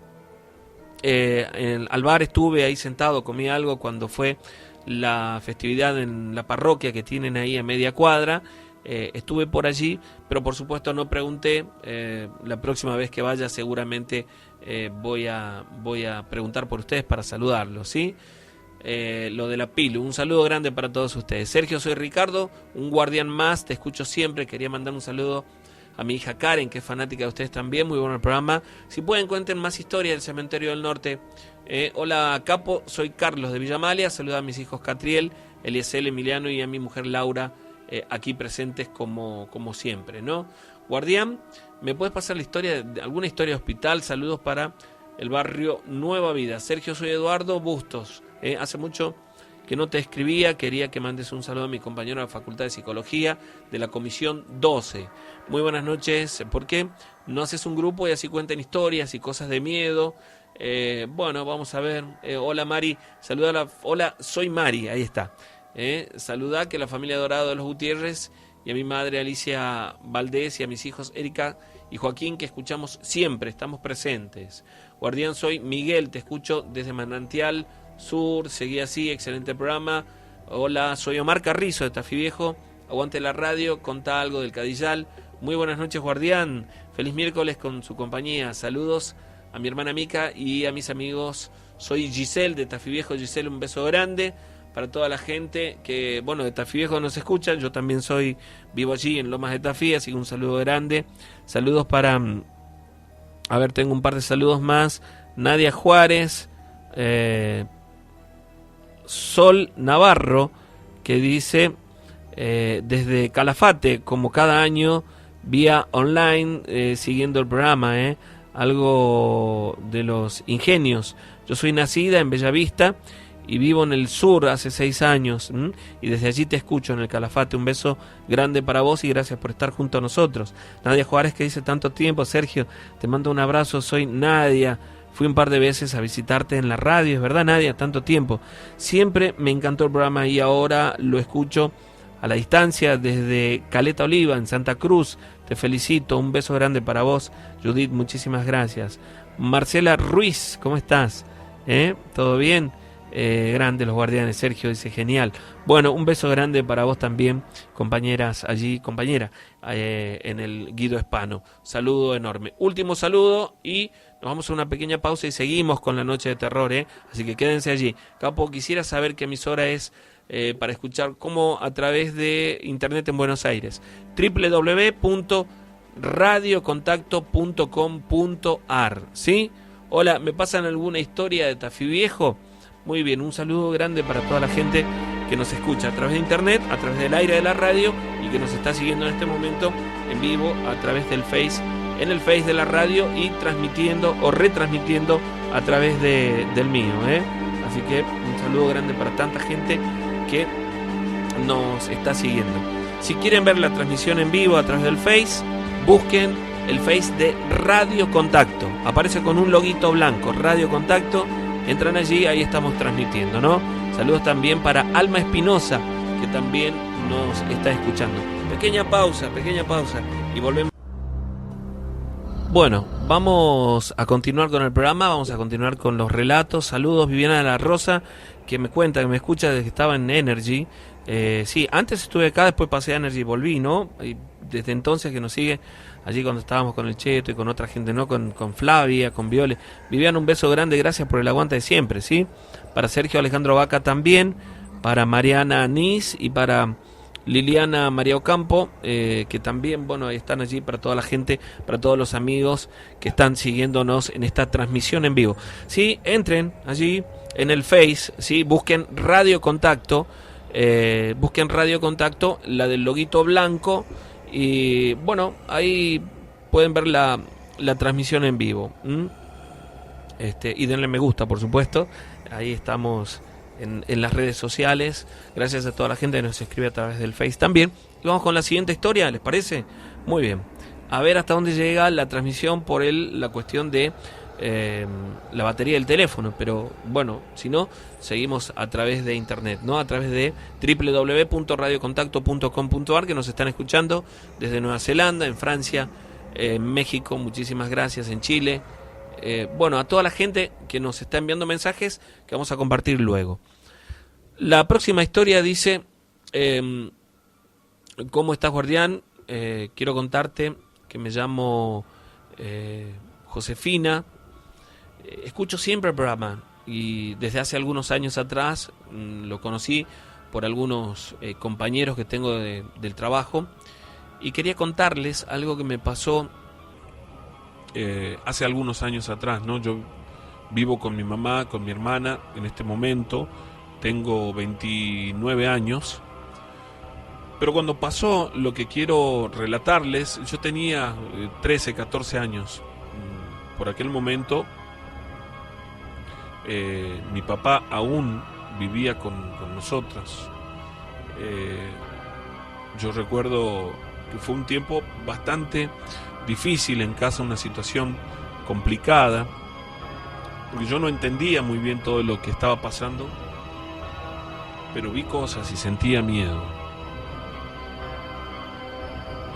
al bar, estuve ahí sentado, comí algo cuando fue la festividad en la parroquia que tienen ahí a media cuadra? Estuve por allí, pero por supuesto no pregunté. La próxima vez que vaya seguramente voy a preguntar por ustedes para saludarlos, ¿sí? Lo de la Pilu, un saludo grande para todos ustedes. Sergio, soy Ricardo, un guardián más, te escucho siempre. Quería mandar un saludo a mi hija Karen, que es fanática de ustedes también. Muy bueno el programa. Si pueden, cuenten más historias del Cementerio del Norte. Hola Capo, soy Carlos de Villamalia. Saluda a mis hijos Catriel, Eliezer, Emiliano y a mi mujer Laura, aquí presentes como siempre, ¿no? Guardián, ¿me puedes pasar la historia de alguna historia de hospital? Saludos para el barrio Nueva Vida. Sergio, soy Eduardo Bustos. Hace mucho que no te escribía, quería que mandes un saludo a mi compañero de la Facultad de Psicología de la Comisión 12. Muy buenas noches. ¿Por qué no haces un grupo y así cuenten historias y cosas de miedo? Bueno, vamos a ver. Hola Mari, saluda hola, soy Mari, ahí está. Saluda que la familia Dorado de los Gutiérrez y a mi madre Alicia Valdés y a mis hijos Erika y Joaquín, que escuchamos siempre, estamos presentes. Guardián, soy Miguel, te escucho desde Manantial Sur, seguí así, excelente programa. Hola, soy Omar Carrizo de Tafí Viejo, aguante la radio, contá algo del Cadillal. Muy buenas noches, Guardián, feliz miércoles con su compañía. Saludos a mi hermana Mica y a mis amigos. Soy Giselle de Tafí Viejo. Giselle, un beso grande para toda la gente que, bueno, de Tafí Viejo nos escucha. Yo también vivo allí en Lomas de Tafí, así que un saludo grande. Saludos para, a ver, tengo un par de saludos más. Nadia Juárez, Sol Navarro, que dice, desde Calafate, como cada año, vía online, siguiendo el programa, algo de los ingenios. Yo soy nacida en Bellavista y vivo en el sur hace 6 años, y desde allí te escucho en el Calafate. Un beso grande para vos y gracias por estar junto a nosotros. Nadia Juárez, que dice, tanto tiempo. Sergio, te mando un abrazo, soy Nadia. Fui un par de veces a visitarte en la radio, es verdad, Nadia, tanto tiempo. Siempre me encantó el programa y ahora lo escucho a la distancia desde Caleta Oliva, en Santa Cruz. Te felicito, un beso grande para vos, Judith, muchísimas gracias. Marcela Ruiz, ¿cómo estás? ¿Todo bien? Grande los guardianes. Sergio dice, genial. Bueno, un beso grande para vos también, compañeras allí, compañera, en el Guido Hispano. Saludo enorme. Último saludo y nos vamos a una pequeña pausa y seguimos con la noche de terror, así que quédense allí. Capo, quisiera saber qué emisora es para escuchar, como a través de internet en Buenos Aires. www.radiocontacto.com.ar, ¿sí? Hola, ¿me pasan alguna historia de Tafí Viejo? Muy bien, un saludo grande para toda la gente que nos escucha a través de internet, a través del aire de la radio y que nos está siguiendo en este momento en vivo a través del Face, en el Face de la radio y transmitiendo o retransmitiendo a través del mío, Así que un saludo grande para tanta gente que nos está siguiendo. Si quieren ver la transmisión en vivo a través del Face, busquen el Face de Radio Contacto. Aparece con un loguito blanco, Radio Contacto. Entran allí, ahí estamos transmitiendo, ¿no? Saludos también para Alma Espinosa, que también nos está escuchando. Pequeña pausa y volvemos. Bueno, vamos a continuar con el programa, vamos a continuar con los relatos. Saludos, Viviana de la Rosa, que me cuenta, que me escucha desde que estaba en Energy. Sí, antes estuve acá, después pasé a Energy y volví, ¿no? Y desde entonces que nos sigue, allí cuando estábamos con el Cheto y con otra gente, ¿no? Con Flavia, con Viole. Vivian, un beso grande, gracias por el aguante de siempre, ¿sí? Para Sergio Alejandro Vaca también, para Mariana Nis y para Liliana María Ocampo, que también, bueno, están allí, para toda la gente, para todos los amigos que están siguiéndonos en esta transmisión en vivo. Sí, entren allí en el Face, sí, busquen Radio Contacto, la del loguito blanco, y bueno, ahí pueden ver la transmisión en vivo. Y denle me gusta, por supuesto. Ahí estamos en las redes sociales. Gracias a toda la gente que nos escribe a través del Face también. Y vamos con la siguiente historia, ¿les parece? Muy bien. A ver hasta dónde llega la transmisión por la cuestión de la batería del teléfono. Pero bueno, si no, seguimos a través de internet, ¿no? A través de www.radiocontacto.com.ar, que nos están escuchando desde Nueva Zelanda, en Francia, en México, muchísimas gracias, en Chile. Bueno, a toda la gente que nos está enviando mensajes que vamos a compartir luego. La próxima historia dice: ¿cómo estás, guardián? Quiero contarte que me llamo Josefina. Escucho siempre el programa y desde hace algunos años atrás lo conocí por algunos compañeros que tengo del trabajo, y quería contarles algo que me pasó hace algunos años atrás, ¿no? Yo vivo con mi mamá, con mi hermana en este momento, tengo 29 años, pero cuando pasó lo que quiero relatarles, yo tenía 13, 14 años. Por aquel momento mi papá aún vivía con nosotras. Yo recuerdo que fue un tiempo bastante difícil en casa, una situación complicada, porque yo no entendía muy bien todo lo que estaba pasando, pero vi cosas y sentía miedo.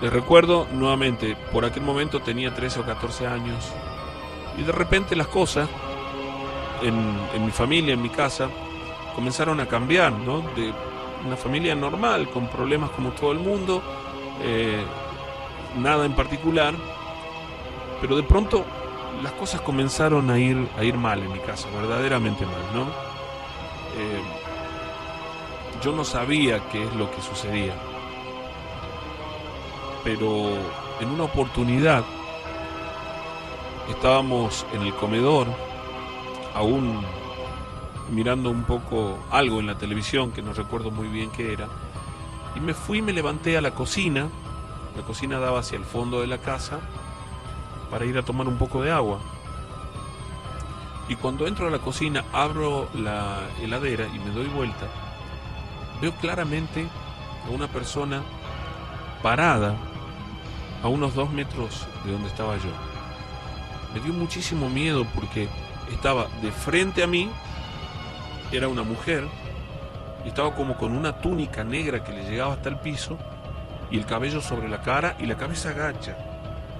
Les recuerdo nuevamente, por aquel momento tenía 13 o 14 años, y de repente las cosas en mi familia, en mi casa, comenzaron a cambiar, ¿no? De una familia normal, con problemas como todo el mundo, nada en particular, pero de pronto las cosas comenzaron a ir mal en mi casa, verdaderamente mal, ¿no? Yo no sabía qué es lo que sucedía, pero en una oportunidad estábamos en el comedor, aún mirando un poco algo en la televisión, que no recuerdo muy bien qué era, y me levanté a la cocina. La cocina daba hacia el fondo de la casa para ir a tomar un poco de agua. Y cuando entro a la cocina, abro la heladera y me doy vuelta, veo claramente a una persona parada a unos 2 metros de donde estaba yo. Me dio muchísimo miedo porque estaba de frente a mí, era una mujer, y estaba como con una túnica negra que le llegaba hasta el piso, y el cabello sobre la cara y la cabeza gacha.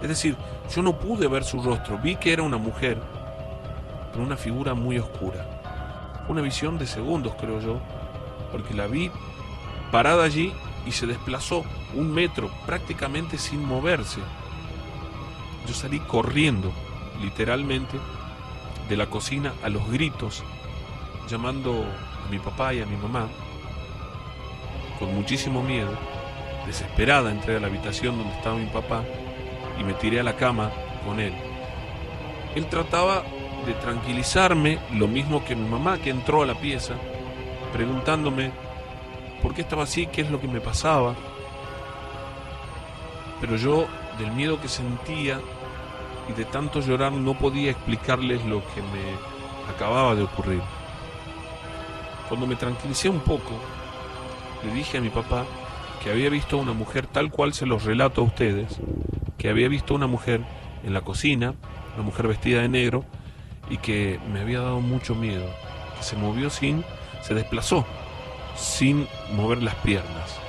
Es decir, yo no pude ver su rostro, vi que era una mujer, con una figura muy oscura. Una visión de segundos, creo yo, porque la vi parada allí y se desplazó 1 metro, prácticamente sin moverse. Yo salí corriendo, literalmente, de la cocina a los gritos, llamando a mi papá y a mi mamá. Con muchísimo miedo, desesperada, entré a la habitación donde estaba mi papá y me tiré a la cama con él. Él trataba de tranquilizarme, lo mismo que mi mamá, que entró a la pieza, preguntándome por qué estaba así, qué es lo que me pasaba. Pero yo, del miedo que sentía y de tanto llorar, no podía explicarles lo que me acababa de ocurrir. Cuando me tranquilicé un poco, le dije a mi papá que había visto a una mujer, tal cual se los relato a ustedes, que había visto a una mujer en la cocina, una mujer vestida de negro, y que me había dado mucho miedo, que se desplazó sin mover las piernas.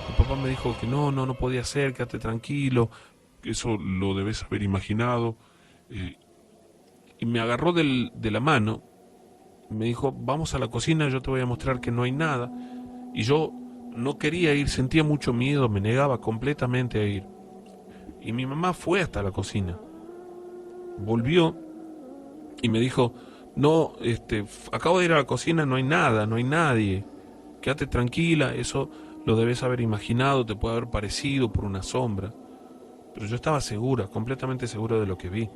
Mi papá me dijo que no podía ser, quédate tranquilo, eso lo debes haber imaginado, y me agarró de la mano, me dijo, vamos a la cocina, yo te voy a mostrar que no hay nada. Y yo no quería ir, sentía mucho miedo, me negaba completamente a ir. Y mi mamá fue hasta la cocina, volvió y me dijo, no, acabo de ir a la cocina, no hay nada, no hay nadie, quédate tranquila, eso lo debes haber imaginado, te puede haber parecido por una sombra. Pero yo estaba segura, completamente segura de lo que vi,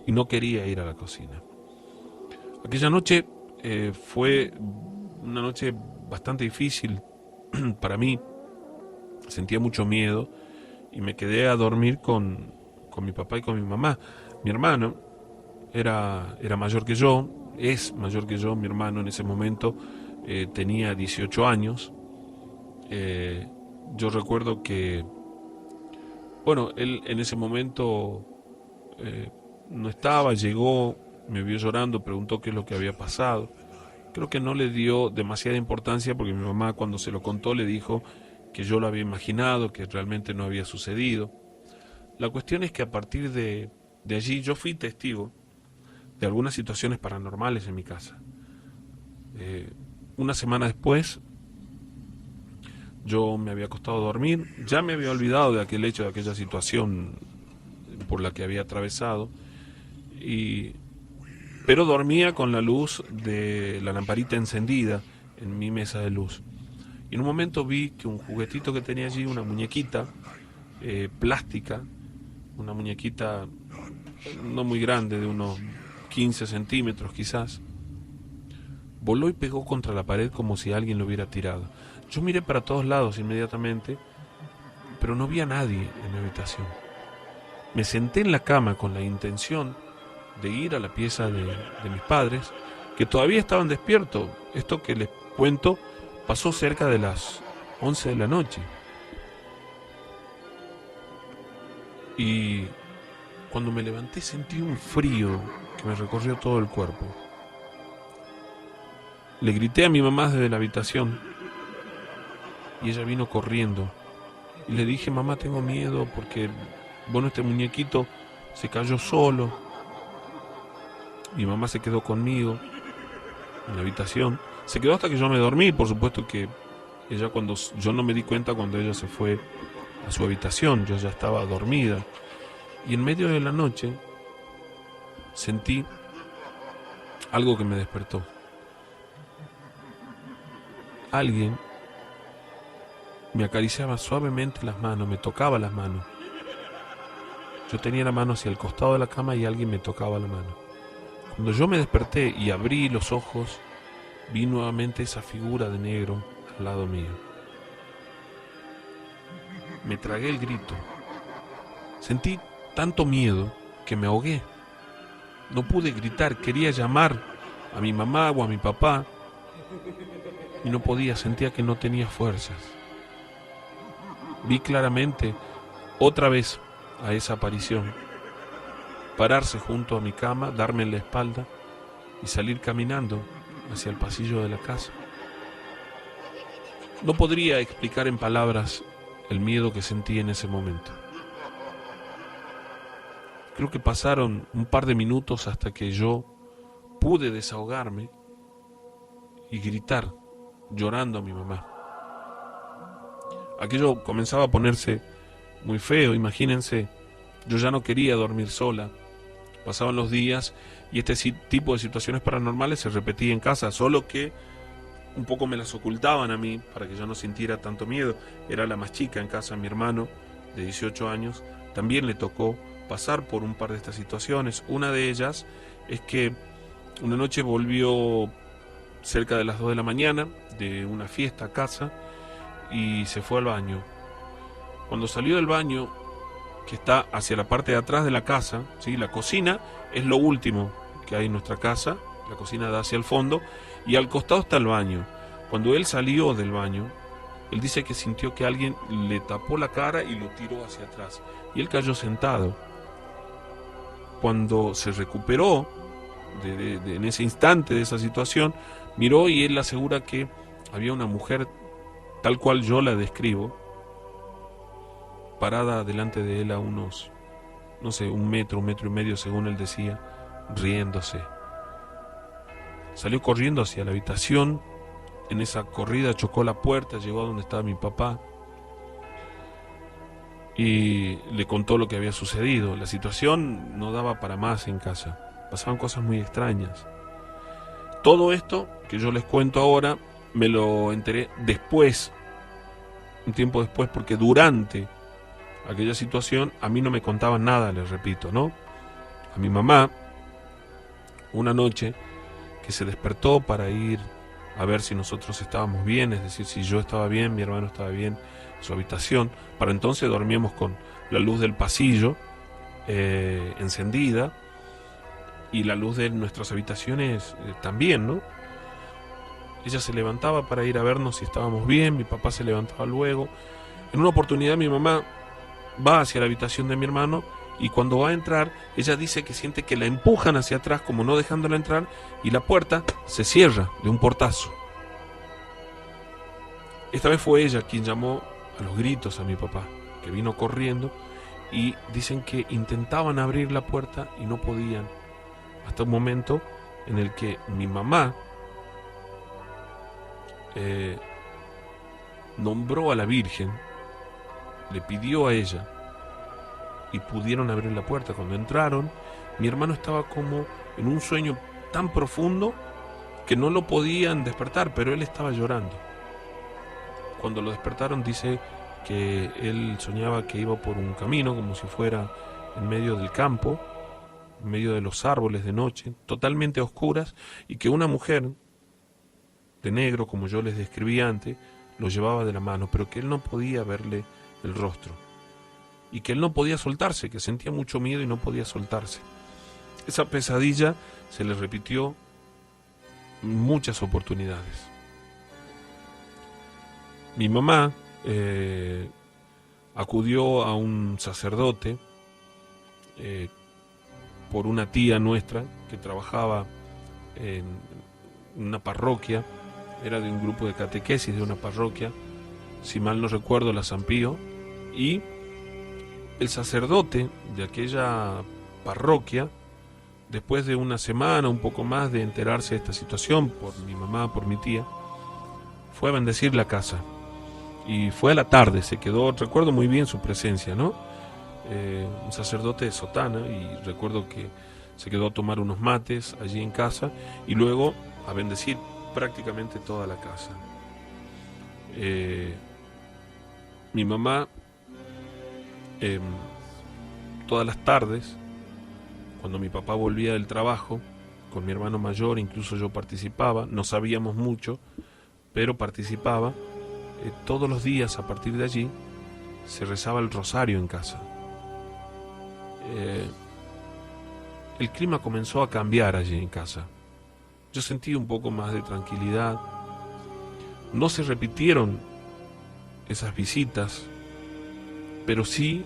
y no quería ir a la cocina. Aquella noche fue una noche bastante difícil para mí, sentía mucho miedo, y me quedé a dormir con mi papá y con mi mamá. Mi hermano era mayor que yo, es mayor que yo. Mi hermano en ese momento tenía 18 años. Yo recuerdo que, bueno, él en ese momento no estaba, llegó, me vio llorando, preguntó qué es lo que había pasado. Creo que no le dio demasiada importancia porque mi mamá, cuando se lo contó, le dijo que yo lo había imaginado, que realmente no había sucedido. La cuestión es que a partir de allí yo fui testigo de algunas situaciones paranormales en mi casa. Una semana después, yo me había acostado a dormir, ya me había olvidado de aquel hecho, de aquella situación por la que había atravesado, pero dormía con la luz de la lamparita encendida en mi mesa de luz. Y en un momento vi que un juguetito que tenía allí, una muñequita plástica, una muñequita no muy grande, de unos 15 centímetros quizás, voló y pegó contra la pared como si alguien lo hubiera tirado. Yo miré para todos lados inmediatamente, pero no vi a nadie en mi habitación. Me senté en la cama con la intención de ir a la pieza de mis padres, que todavía estaban despiertos. Esto que les cuento pasó cerca de las 11 de la noche. Y cuando me levanté sentí un frío que me recorrió todo el cuerpo. Le grité a mi mamá desde la habitación y ella vino corriendo. Y le dije, mamá, tengo miedo porque, bueno, este muñequito se cayó solo. Mi mamá se quedó conmigo en la habitación. Se quedó hasta que yo me dormí, por supuesto que ella, cuando yo no me di cuenta cuando ella se fue a su habitación, yo ya estaba dormida. Y en medio de la noche sentí algo que me despertó. Alguien me acariciaba suavemente las manos, me tocaba las manos. Yo tenía la mano hacia el costado de la cama y alguien me tocaba la mano. Cuando yo me desperté y abrí los ojos, vi nuevamente esa figura de negro al lado mío. Me tragué el grito. Sentí tanto miedo que me ahogué. No pude gritar, quería llamar a mi mamá o a mi papá y no podía, sentía que no tenía fuerzas. Vi claramente otra vez a esa aparición pararse junto a mi cama, darme en la espalda y salir caminando hacia el pasillo de la casa. No podría explicar en palabras el miedo que sentí en ese momento. Creo que pasaron un par de minutos hasta que yo pude desahogarme y gritar, llorando a mi mamá. Aquello comenzaba a ponerse muy feo, imagínense, yo ya no quería dormir sola. Pasaban los días y este tipo de situaciones paranormales se repetían en casa, solo que un poco me las ocultaban a mí para que yo no sintiera tanto miedo. Era la más chica en casa, mi hermano de 18 años, también le tocó pasar por un par de estas situaciones. Una de ellas es que una noche volvió cerca de las 2 de la mañana de una fiesta a casa y se fue al baño. Cuando salió del baño, que está hacia la parte de atrás de la casa, ¿sí? La cocina es lo último que hay en nuestra casa, la cocina da hacia el fondo y al costado está el baño. Cuando él salió del baño, él dice que sintió que alguien le tapó la cara y lo tiró hacia atrás y él cayó sentado. Cuando se recuperó en ese instante de esa situación, miró y él asegura que había una mujer tal cual yo la describo, parada delante de él a unos, no sé, 1 metro, 1,5 metros, según él decía, riéndose. Salió corriendo hacia la habitación, En esa corrida chocó la puerta, llegó a donde estaba mi papá y le contó lo que había sucedido. La situación no daba para más en casa, pasaban cosas muy extrañas. Todo esto que yo les cuento ahora me lo enteré después, un tiempo después, porque durante aquella situación a mí no me contaban nada, les repito, ¿no? A mi mamá, una noche que se despertó para ir a ver si nosotros estábamos bien, es decir, si yo estaba bien, mi hermano estaba bien, en su habitación. Para entonces dormíamos con la luz del pasillo encendida y la luz de nuestras habitaciones también, ¿no? Ella se levantaba para ir a vernos si estábamos bien, mi papá se levantaba luego. En una oportunidad mi mamá va hacia la habitación de mi hermano y cuando va a entrar, ella dice que siente que la empujan hacia atrás como no dejándola entrar y la puerta se cierra de un portazo. Esta vez fue ella quien llamó a los gritos a mi papá, que vino corriendo, y dicen que intentaban abrir la puerta y no podían, hasta un momento en el que mi mamá nombró a la Virgen, le pidió a ella y pudieron abrir la puerta. Cuando entraron, mi hermano estaba como en un sueño tan profundo que no lo podían despertar, pero él estaba llorando. Cuando lo despertaron, dice que él soñaba que iba por un camino como si fuera en medio del campo, en medio de los árboles de noche, totalmente a oscuras, y que una mujer de negro, como yo les describí antes, lo llevaba de la mano, pero que él no podía verle el rostro y que él no podía soltarse, que sentía mucho miedo y no podía soltarse. Esa pesadilla se le repitió muchas oportunidades. Mi mamá acudió a un sacerdote por una tía nuestra que trabajaba en una parroquia, era de un grupo de catequesis de una parroquia, si mal no recuerdo, la San Pío, y el sacerdote de aquella parroquia, después de una semana, un poco más, de enterarse de esta situación por mi mamá, por mi tía, fue a bendecir la casa. Y fue a la tarde, se quedó, recuerdo muy bien su presencia, ¿no? Un sacerdote de sotana, y recuerdo que se quedó a tomar unos mates allí en casa y luego a bendecir prácticamente toda la casa. Mi mamá, todas las tardes, cuando mi papá volvía del trabajo, con mi hermano mayor, incluso yo participaba, no sabíamos mucho, pero participaba. Todos los días a partir de allí se rezaba el rosario en casa. El clima comenzó a cambiar allí en casa. Yo sentí un poco más de tranquilidad. No se repitieron esas visitas, pero sí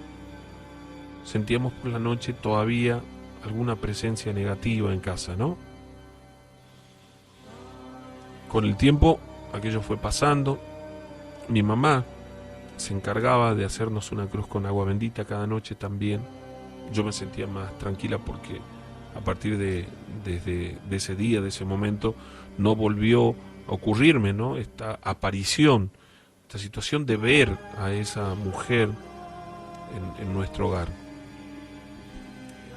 sentíamos por la noche todavía alguna presencia negativa en casa, ¿no? Con el tiempo aquello fue pasando. Mi mamá se encargaba de hacernos una cruz con agua bendita cada noche también. Yo me sentía más tranquila porque a partir de ese día, de ese momento, no volvió a ocurrirme, ¿no? Esta aparición, esta situación de ver a esa mujer en nuestro hogar.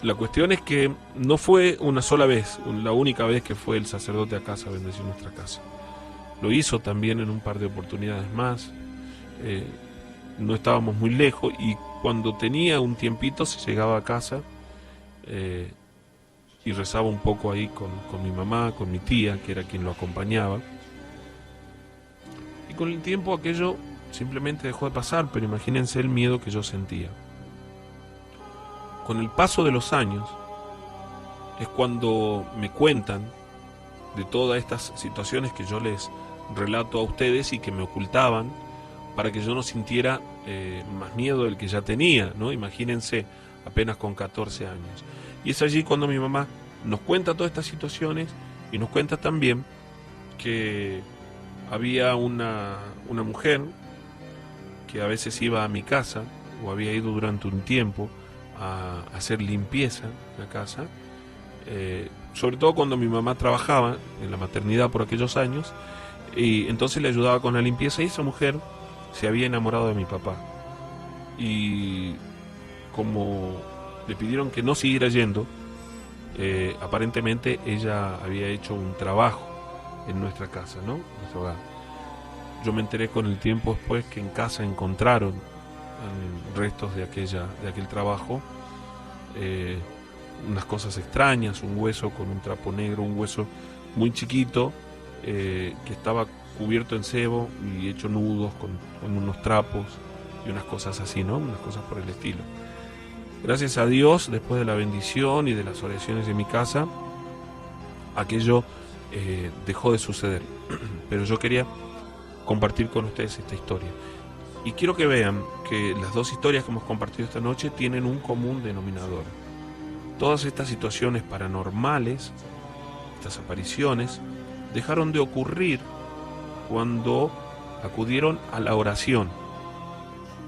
La cuestión es que no fue una sola vez, la única vez que fue el sacerdote a casa a bendecir nuestra casa. Lo hizo también en un par de oportunidades más. No estábamos muy lejos y cuando tenía un tiempito se llegaba a casa y rezaba un poco ahí con mi mamá, con mi tía, que era quien lo acompañaba. Y con el tiempo aquello simplemente dejó de pasar, pero imagínense el miedo que yo sentía. Con el paso de los años es cuando me cuentan de todas estas situaciones que yo les relato a ustedes y que me ocultaban para que yo no sintiera más miedo del que ya tenía, ¿no? Imagínense, apenas con 14 años. Y es allí cuando mi mamá nos cuenta todas estas situaciones y nos cuenta también que había una mujer que a veces iba a mi casa o había ido durante un tiempo a hacer limpieza en la casa, sobre todo cuando mi mamá trabajaba en la maternidad por aquellos años, Y entonces le ayudaba con la limpieza y esa mujer se había enamorado de mi papá. Y como le pidieron que no siguiera yendo, aparentemente ella había hecho un trabajo en nuestra casa, ¿no? En nuestro hogar. Yo me enteré con el tiempo después que en casa encontraron restos de aquel trabajo, unas cosas extrañas, un hueso con un trapo negro, un hueso muy chiquito, que estaba cubierto en sebo y hecho nudos con unos trapos y unas cosas así, ¿no? Unas cosas por el estilo. Gracias a Dios, después de la bendición y de las oraciones de mi casa, aquello dejó de suceder. Pero yo quería compartir con ustedes esta historia. Y quiero que vean que las dos historias que hemos compartido esta noche tienen un común denominador. Todas estas situaciones paranormales, estas apariciones, dejaron de ocurrir cuando acudieron a la oración.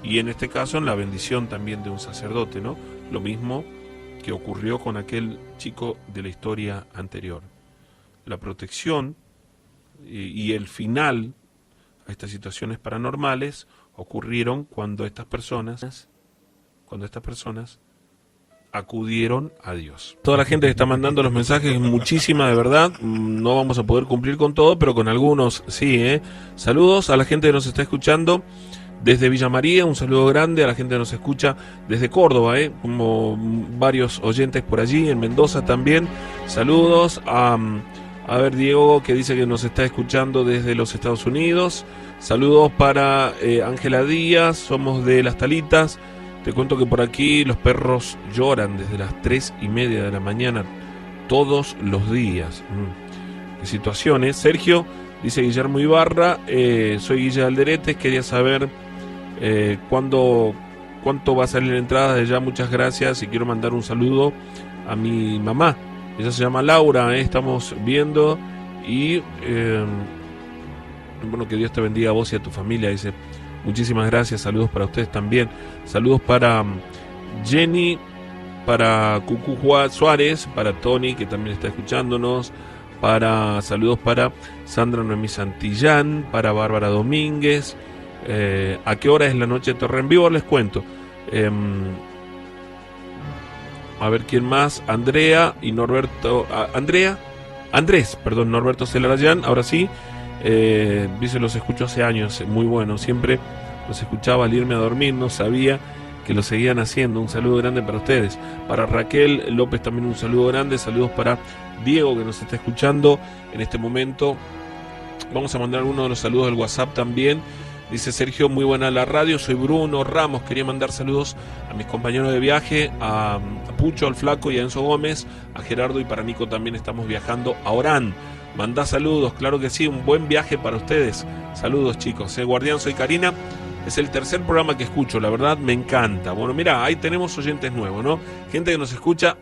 Y en este caso en la bendición también de un sacerdote, ¿no? Lo mismo que ocurrió con aquel chico de la historia anterior. La protección y el final a estas situaciones paranormales ocurrieron cuando estas personas acudieron a Dios. Toda la gente que está mandando los mensajes, muchísima de verdad, no vamos a poder cumplir con todo, pero con algunos sí, ¿eh? Saludos a la gente que nos está escuchando desde Villa María, un saludo grande a la gente que nos escucha desde Córdoba, como varios oyentes por allí, en Mendoza también. Saludos a ver, Diego, que dice que nos está escuchando desde los Estados Unidos. Saludos para Ángela Díaz, somos de Las Talitas. Te cuento que por aquí los perros lloran desde las 3:30 de la mañana todos los días. ¿Qué situaciones? Sergio, dice Guillermo Ibarra, soy Guille Alderete, quería saber cuánto va a salir la entrada. De ya, muchas gracias, y quiero mandar un saludo a mi mamá. Ella se llama Laura, estamos viendo, y bueno, que Dios te bendiga a vos y a tu familia, dice. Muchísimas gracias, saludos para ustedes también. Saludos para Jenny, para Cucu Suárez, para Tony, que también está escuchándonos, saludos para Sandra Noemí Santillán, para Bárbara Domínguez. ¿A qué hora es la noche de Torre en Vivo? Les cuento. A ver quién más. Andrea y Norberto. Norberto Celarayán, ahora sí. Dice, los escucho hace años, muy bueno, siempre los escuchaba al irme a dormir, no sabía que lo seguían haciendo. Un saludo grande para ustedes. Para Raquel López también un saludo grande. Saludos para Diego, que nos está escuchando en este momento. Vamos a mandar uno de los saludos del WhatsApp también. Dice Sergio, muy buena la radio, soy Bruno Ramos, quería mandar saludos a mis compañeros de viaje, a Pucho, al Flaco y a Enzo Gómez, a Gerardo, y para Nico también estamos viajando a Orán. Mandá saludos, claro que sí, un buen viaje para ustedes. Saludos, chicos. Guardián, soy Karina. Es el tercer programa que escucho, la verdad me encanta. Bueno, mira, ahí tenemos oyentes nuevos, ¿no? Gente que nos escucha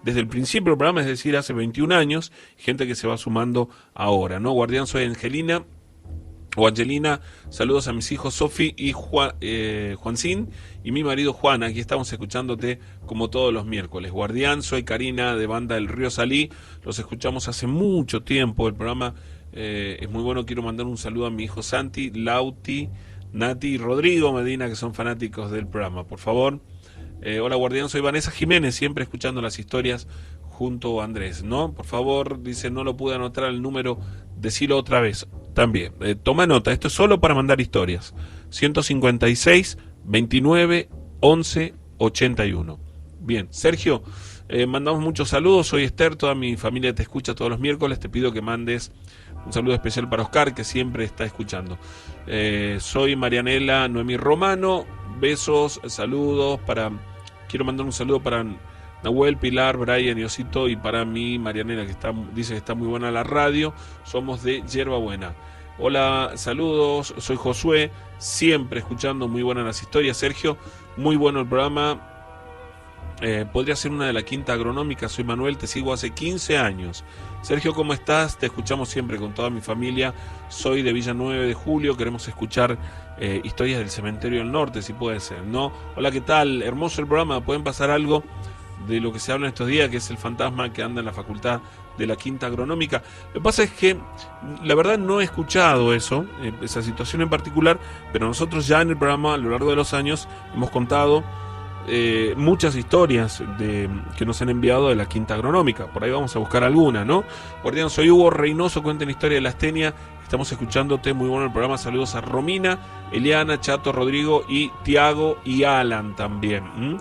desde el principio del programa, es decir, hace 21 años, gente que se va sumando ahora, ¿no? Guardián, soy Angelina. Saludos a mis hijos Sofi y Juancín y mi marido Juan. Aquí estamos escuchándote como todos los miércoles. Guardián, soy Karina de Banda del Río Salí. Los escuchamos hace mucho tiempo. El programa es muy bueno. Quiero mandar un saludo a mi hijo Santi, Lauti, Nati y Rodrigo Medina, que son fanáticos del programa. Por favor. Hola, Guardián, soy Vanessa Jiménez, siempre escuchando las historias junto a Andrés, ¿no? Por favor, dice, no lo pude anotar el número, decilo otra vez. También, toma nota, esto es solo para mandar historias. 156 29 11 81. Bien, Sergio, mandamos muchos saludos. Soy Esther, toda mi familia te escucha todos los miércoles. Te pido que mandes un saludo especial para Oscar, que siempre está escuchando. Soy Marianela Noemí Romano. Besos, saludos quiero mandar un saludo para Nahuel, Pilar, Brian y Osito, y para mí, Marianela, que dice que está muy buena la radio. Somos de Yerba Buena. Hola, saludos, soy Josué, siempre escuchando, muy buenas las historias. Sergio, muy bueno el programa. Podría ser una de la Quinta Agronómica. Soy Manuel, te sigo hace 15 años. Sergio, ¿cómo estás? Te escuchamos siempre con toda mi familia. Soy de Villa 9 de Julio. Queremos escuchar historias del Cementerio del Norte, si puede ser, ¿no? Hola, ¿qué tal? Hermoso el programa. ¿Pueden pasar algo de lo que se habla en estos días, que es el fantasma que anda en la facultad de la Quinta Agronómica. Lo que pasa es que la verdad no he escuchado eso, esa situación en particular, pero nosotros ya en el programa a lo largo de los años hemos contado muchas historias que nos han enviado de la Quinta Agronómica. Por ahí vamos a buscar alguna, ¿no? Guardián, soy Hugo Reynoso, cuenten la historia de la Astenia. Estamos escuchándote, muy bueno el programa. Saludos a Romina, Eliana, Chato, Rodrigo y Tiago y Alan también.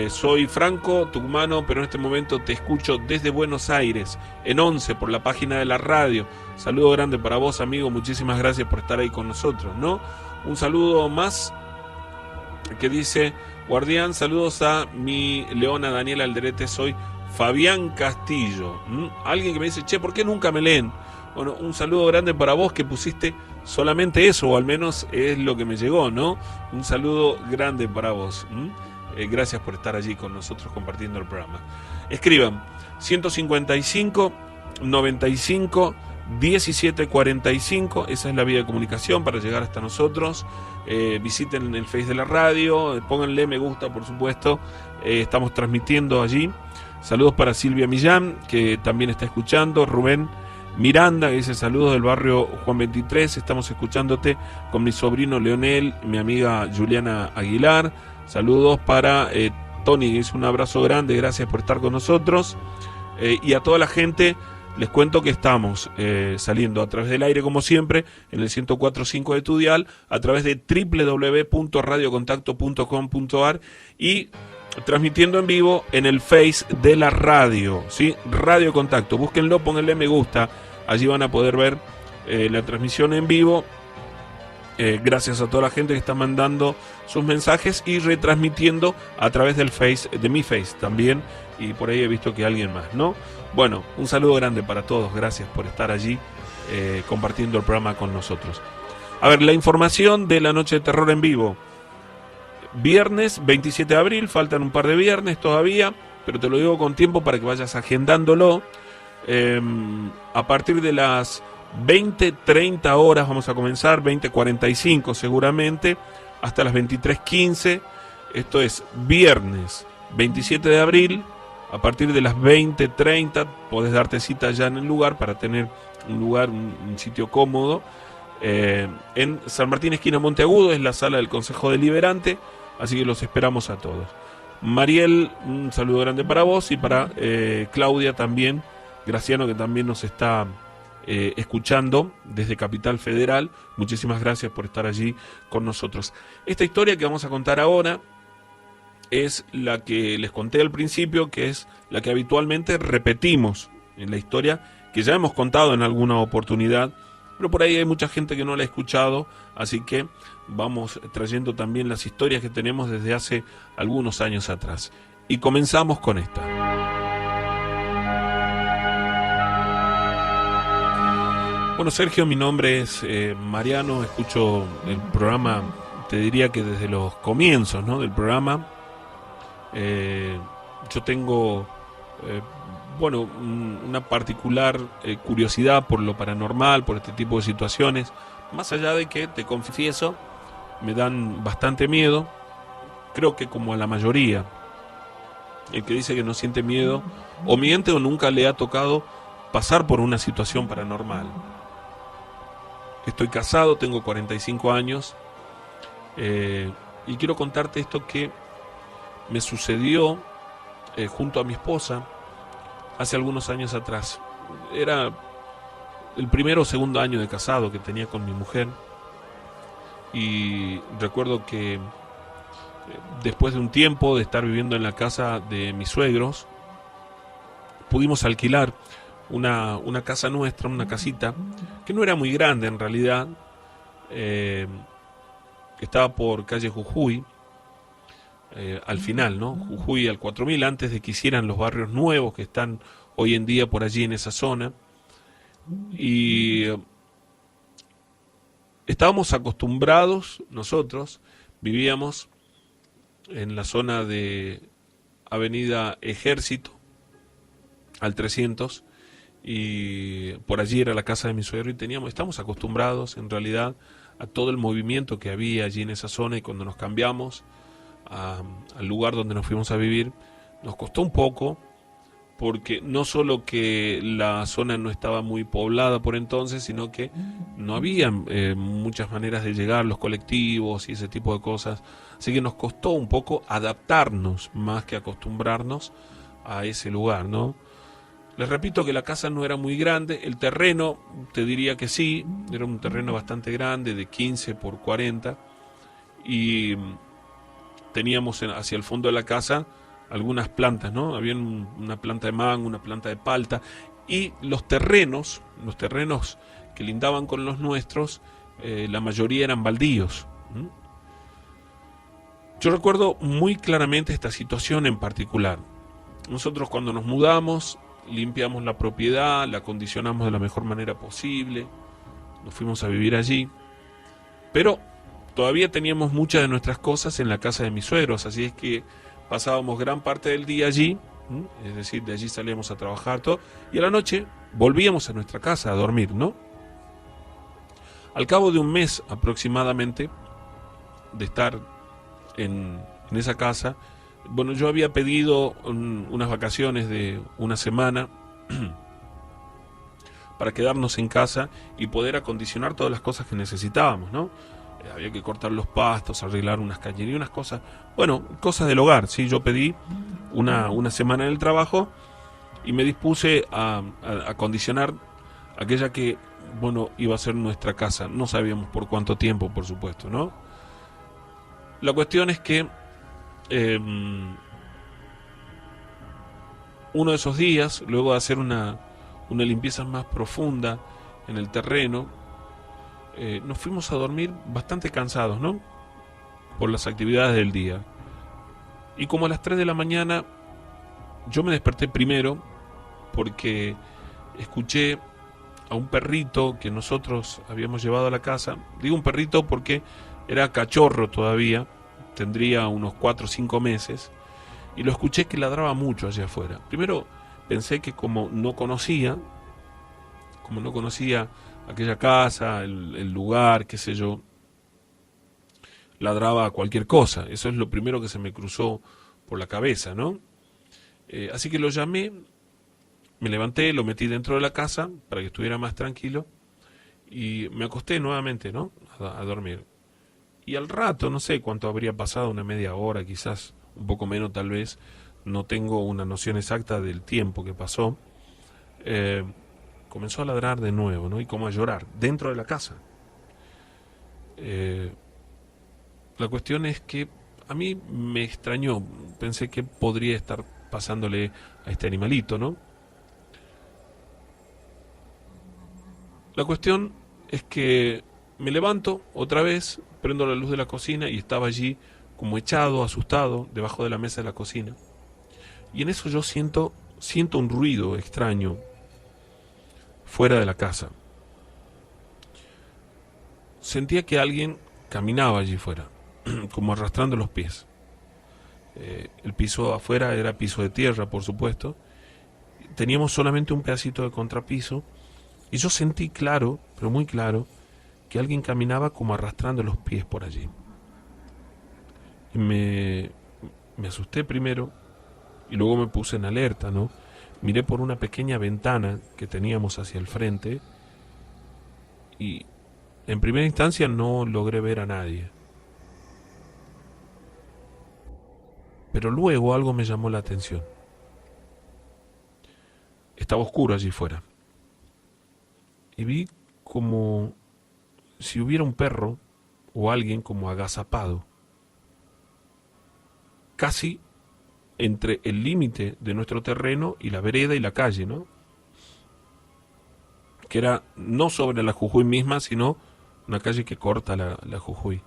Soy Franco, tucumano, pero en este momento te escucho desde Buenos Aires, en 11, por la página de la radio. Saludo grande para vos, amigo, muchísimas gracias por estar ahí con nosotros, ¿no? Un saludo más que dice: Guardián, saludos a mi leona Daniela Alderete, soy Fabián Castillo. Alguien que me dice, che, ¿por qué nunca me leen? Bueno, un saludo grande para vos que pusiste solamente eso, o al menos es lo que me llegó, ¿no? Un saludo grande para vos. Gracias por estar allí con nosotros compartiendo el programa. Escriban 155 95 17 45, esa es la vía de comunicación para llegar hasta nosotros. Visiten el Face de la radio, pónganle me gusta, por supuesto. Estamos transmitiendo allí. Saludos para Silvia Millán, que también está escuchando. Rubén Miranda, que dice saludos del barrio Juan 23, estamos escuchándote con mi sobrino Leonel, mi amiga Juliana Aguilar. Saludos para Tony, que dice un abrazo grande, gracias por estar con nosotros. Y a toda la gente les cuento que estamos saliendo a través del aire, como siempre, en el 104.5 de tu dial, a través de www.radiocontacto.com.ar y transmitiendo en vivo en el Face de la radio, ¿sí? Radio Contacto, búsquenlo, pónganle me gusta, allí van a poder ver la transmisión en vivo. Gracias a toda la gente que está mandando sus mensajes y retransmitiendo a través del Face, de mi Face también, y por ahí he visto que alguien más, ¿no? Bueno, un saludo grande para todos, gracias por estar allí compartiendo el programa con nosotros. A ver, la información de la noche de terror en vivo. Viernes 27 de abril, faltan un par de viernes todavía, pero te lo digo con tiempo para que vayas agendándolo. A partir de las 20:30 horas vamos a comenzar, 20:45 seguramente, hasta las 23:15. Esto es viernes 27 de abril, a partir de las 20:30 podés darte cita ya en el lugar para tener un lugar, un sitio cómodo. En San Martín, esquina Monteagudo, es la sala del Consejo Deliberante, así que los esperamos a todos. Mariel, un saludo grande para vos y para Claudia también, Graciano, que también nos está escuchando desde Capital Federal. Muchísimas gracias por estar allí con nosotros. Esta historia que vamos a contar ahora es la que les conté al principio, que es la que habitualmente repetimos en la historia, que ya hemos contado en alguna oportunidad, pero por ahí hay mucha gente que no la ha escuchado, así que vamos trayendo también las historias que tenemos desde hace algunos años atrás. Y comenzamos con esta. Bueno, Sergio, mi nombre es Mariano, escucho el programa, te diría que desde los comienzos, ¿no?, del programa. Yo tengo, una particular curiosidad por lo paranormal, por este tipo de situaciones, más allá de que, te confieso, me dan bastante miedo, creo que como a la mayoría. El que dice que no siente miedo, o miente o nunca le ha tocado pasar por una situación paranormal. Estoy casado, tengo 45 años, y quiero contarte esto que me sucedió junto a mi esposa hace algunos años atrás. Era el primero o segundo año de casado que tenía con mi mujer, y recuerdo que después de un tiempo de estar viviendo en la casa de mis suegros, pudimos alquilar una casa nuestra, una casita que no era muy grande en realidad, que estaba por calle Jujuy, al final, ¿no? Jujuy al 4000, antes de que hicieran los barrios nuevos que están hoy en día por allí en esa zona. Y estábamos acostumbrados, nosotros vivíamos en la zona de Avenida Ejército al 300, y por allí era la casa de mi suegro, y estamos acostumbrados en realidad a todo el movimiento que había allí en esa zona. Y cuando nos cambiamos al lugar donde nos fuimos a vivir, Nos costó un poco, porque no solo que la zona no estaba muy poblada por entonces, sino que no había muchas maneras de llegar, los colectivos y ese tipo de cosas. Así que nos costó un poco adaptarnos más que acostumbrarnos a ese lugar, ¿no? Les repito que la casa no era muy grande, el terreno, te diría que sí, era un terreno bastante grande, de 15 por 40, y teníamos hacia el fondo de la casa algunas plantas, ¿no? Había una planta de mango, una planta de palta, y los terrenos que lindaban con los nuestros, la mayoría eran baldíos. Yo recuerdo muy claramente esta situación en particular. Nosotros cuando nos mudamos, limpiamos la propiedad, la acondicionamos de la mejor manera posible, nos fuimos a vivir allí, pero todavía teníamos muchas de nuestras cosas en la casa de mis suegros, así es que pasábamos gran parte del día allí, es decir, de allí salíamos a trabajar todo, y a la noche volvíamos a nuestra casa a dormir, ¿no? Al cabo de un mes aproximadamente de estar en esa casa, bueno, yo había pedido unas vacaciones de una semana para quedarnos en casa y poder acondicionar todas las cosas que necesitábamos, ¿no? Había que cortar los pastos, arreglar unas cañerías, unas cosas, bueno, cosas del hogar, sí. Yo pedí una semana en el trabajo y me dispuse a acondicionar aquella que, bueno, iba a ser nuestra casa. No sabíamos por cuánto tiempo, por supuesto, ¿no? La cuestión es que uno de esos días, luego de hacer una limpieza más profunda en el terreno, nos fuimos a dormir bastante cansados, ¿no? Por las actividades del día. Y como a las 3 de la mañana, yo me desperté primero porque escuché a un perrito que nosotros habíamos llevado a la casa. Digo un perrito porque era cachorro todavía, tendría unos 4 o 5 meses, y lo escuché que ladraba mucho allá afuera. Primero pensé que como no conocía aquella casa, el lugar, qué sé yo, ladraba a cualquier cosa. Eso es lo primero que se me cruzó por la cabeza, ¿no? Así que lo llamé, me levanté, lo metí dentro de la casa para que estuviera más tranquilo y me acosté nuevamente, ¿no? A dormir. Y al rato, no sé cuánto habría pasado, una media hora, quizás un poco menos tal vez, no tengo una noción exacta del tiempo que pasó, comenzó a ladrar de nuevo, ¿no? Y como a llorar, dentro de la casa. La cuestión es que a mí me extrañó, pensé que podría estar pasándole a este animalito, ¿no? La cuestión es que me levanto otra vez, prendo la luz de la cocina y estaba allí como echado, asustado, debajo de la mesa de la cocina. Y en eso yo siento un ruido extraño fuera de la casa. Sentía que alguien caminaba allí fuera, como arrastrando los pies. El piso afuera era piso de tierra, por supuesto. Teníamos solamente un pedacito de contrapiso y yo sentí claro, pero muy claro, que alguien caminaba como arrastrando los pies por allí. Y me asusté primero y luego me puse en alerta, ¿no? Miré por una pequeña ventana que teníamos hacia el frente y en primera instancia no logré ver a nadie. Pero luego algo me llamó la atención. Estaba oscuro allí fuera. Y vi como si hubiera un perro o alguien como agazapado, casi entre el límite de nuestro terreno y la vereda y la calle, ¿no? Que era no sobre la Jujuy misma, sino una calle que corta la Jujuy.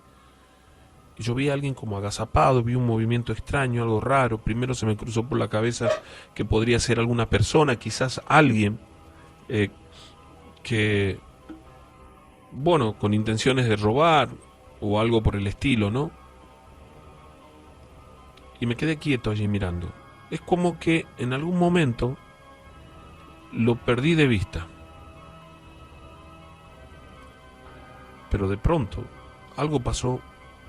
Y yo vi a alguien como agazapado, vi un movimiento extraño, algo raro. Primero se me cruzó por la cabeza que podría ser alguna persona, quizás alguien que, bueno, con intenciones de robar o algo por el estilo, ¿no? Y me quedé quieto allí mirando. Es como que en algún momento lo perdí de vista. Pero de pronto algo pasó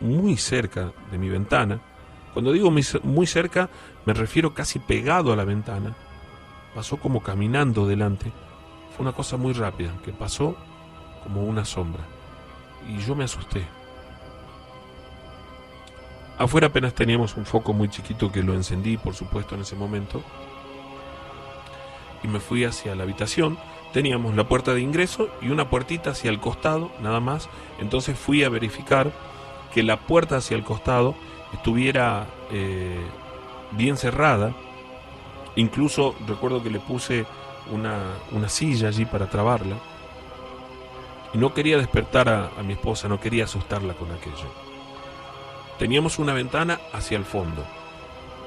muy cerca de mi ventana, Cuando digo muy cerca, me refiero casi pegado a la ventana. Pasó como caminando delante. Fue una cosa muy rápida, que pasó como una sombra. Y yo me asusté. Afuera apenas teníamos un foco muy chiquito que lo encendí, por supuesto, en ese momento. Y me fui hacia la habitación. Teníamos la puerta de ingreso y una puertita hacia el costado, nada más. Entonces fui a verificar que la puerta hacia el costado estuviera bien cerrada. Incluso recuerdo que le puse una silla allí para trabarla. Y no quería despertar a mi esposa, no quería asustarla con aquello. Teníamos una ventana hacia el fondo,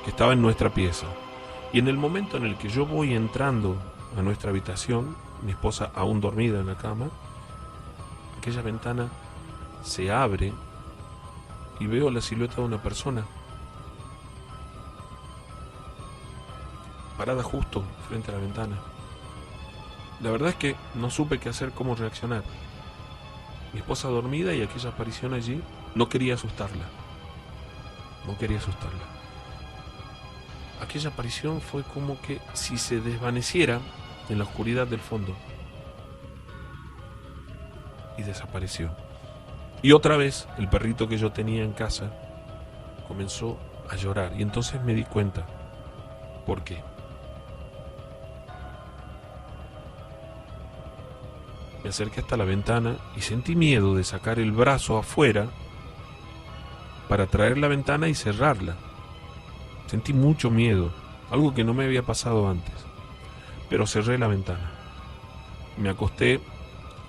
que estaba en nuestra pieza. Y en el momento en el que yo voy entrando a nuestra habitación, mi esposa aún dormida en la cama, aquella ventana se abre y veo la silueta de una persona parada justo frente a la ventana. La verdad es que no supe qué hacer, cómo reaccionar. Mi esposa dormida y aquella aparición allí, no quería asustarla. No quería asustarla. Aquella aparición fue como que si se desvaneciera en la oscuridad del fondo. Y desapareció. Y otra vez el perrito que yo tenía en casa comenzó a llorar. Y entonces me di cuenta por qué. Me acerqué hasta la ventana y sentí miedo de sacar el brazo afuera para traer la ventana y cerrarla. Sentí mucho miedo, algo que no me había pasado antes. Pero cerré la ventana. Me acosté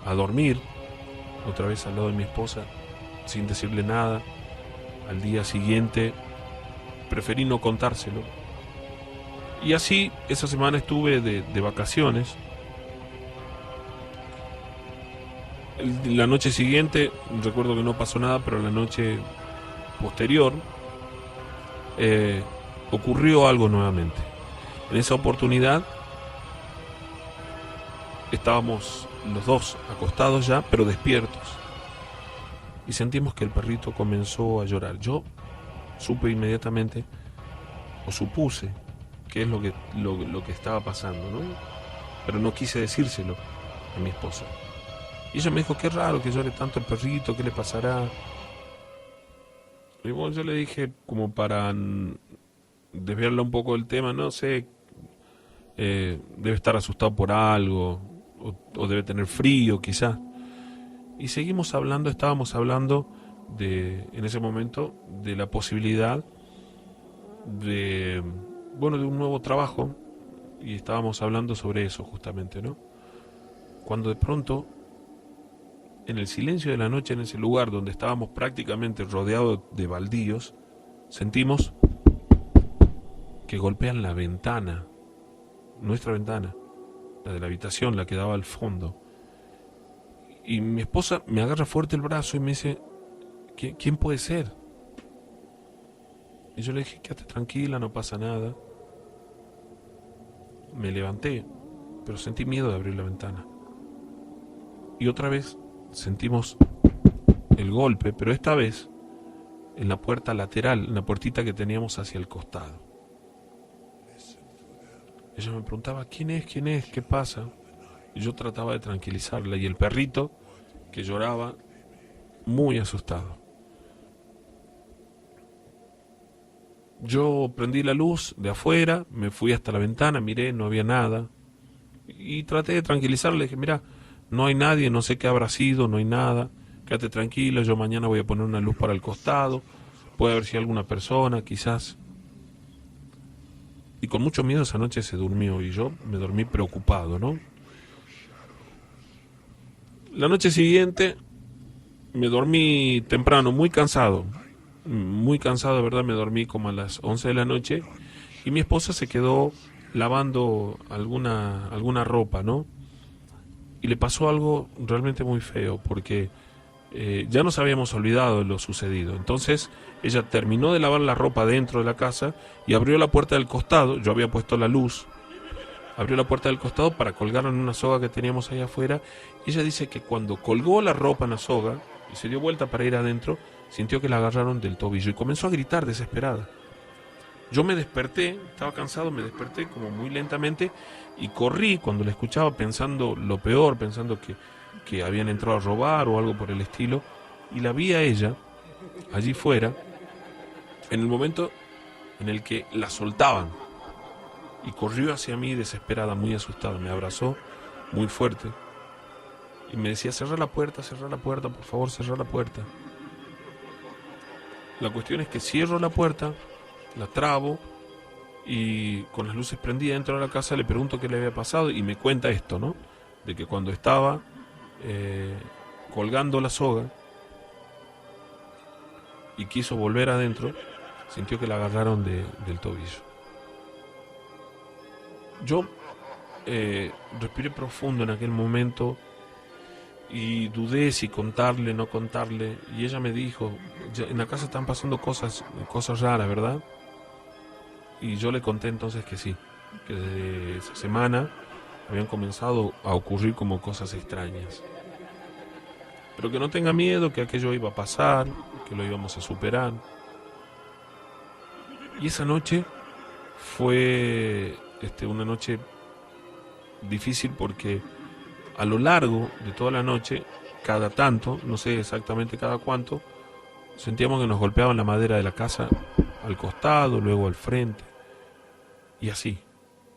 a dormir, otra vez al lado de mi esposa, sin decirle nada. Al día siguiente preferí no contárselo. Y así, esa semana estuve de vacaciones. La noche siguiente, recuerdo que no pasó nada, pero la noche posterior ocurrió algo nuevamente. En esa oportunidad estábamos los dos acostados ya, pero despiertos, y sentimos que el perrito comenzó a llorar. Yo supe inmediatamente, o supuse, qué es lo que estaba pasando, ¿no? Pero no quise decírselo a mi esposa. Y ella me dijo, qué raro que llore tanto el perrito, ¿qué le pasará? Y bueno, yo le dije, como para desviarla un poco del tema, no sé, debe estar asustado por algo, o debe tener frío quizás. Y seguimos hablando, estábamos hablando en ese momento, de la posibilidad de un nuevo trabajo, y estábamos hablando sobre eso justamente, ¿no? Cuando de pronto, en el silencio de la noche, en ese lugar donde estábamos prácticamente rodeados de baldíos, sentimos que golpean la ventana, nuestra ventana, la de la habitación, la que daba al fondo. Y mi esposa me agarra fuerte el brazo y me dice, ¿quién puede ser? Y yo le dije, quédate tranquila, no pasa nada. Me levanté, pero sentí miedo de abrir la ventana. Y otra vez sentimos el golpe, pero esta vez en la puerta lateral, en la puertita que teníamos hacia el costado. Ella me preguntaba, ¿quién es? ¿Qué pasa? Y yo trataba de tranquilizarla, y el perrito, que lloraba, muy asustado. Yo prendí la luz de afuera, me fui hasta la ventana, miré, no había nada, y traté de tranquilizarla. Le dije, mira, no hay nadie, no sé qué habrá sido, no hay nada, quédate tranquila, yo mañana voy a poner una luz para el costado, puede haber si alguna persona, quizás. Y con mucho miedo esa noche se durmió, y yo me dormí preocupado, ¿no? La noche siguiente me dormí temprano, muy cansado, de verdad. Me dormí como a las 11 de la noche, y mi esposa se quedó lavando alguna ropa, ¿no? Y le pasó algo realmente muy feo, porque ya nos habíamos olvidado de lo sucedido. Entonces ella terminó de lavar la ropa dentro de la casa y abrió la puerta del costado. Yo había puesto la luz, abrió la puerta del costado para colgarla en una soga que teníamos ahí afuera. Y ella dice que cuando colgó la ropa en la soga y se dio vuelta para ir adentro, sintió que la agarraron del tobillo y comenzó a gritar desesperada. Yo me desperté, estaba cansado, me desperté como muy lentamente y corrí cuando la escuchaba pensando lo peor, pensando que habían entrado a robar o algo por el estilo, y la vi a ella allí fuera en el momento en el que la soltaban, y corrió hacia mí desesperada, muy asustada, me abrazó muy fuerte y me decía: cerrá la puerta, por favor, cerrá la puerta. La cuestión es que cierro la puerta, la trabo, y con las luces prendidas dentro de la casa le pregunto qué le había pasado, y me cuenta esto, ¿no? De que cuando estaba colgando la soga y quiso volver adentro, sintió que la agarraron del tobillo. Yo respiré profundo en aquel momento y dudé si contarle, no contarle, y ella me dijo: en la casa están pasando cosas raras, ¿verdad? Y yo le conté entonces que sí, que desde esa semana habían comenzado a ocurrir como cosas extrañas, pero que no tenga miedo, que aquello iba a pasar, que lo íbamos a superar. Y esa noche fue una noche difícil, porque a lo largo de toda la noche, cada tanto, no sé exactamente cada cuánto, sentíamos que nos golpeaban la madera de la casa al costado, luego al frente, y así,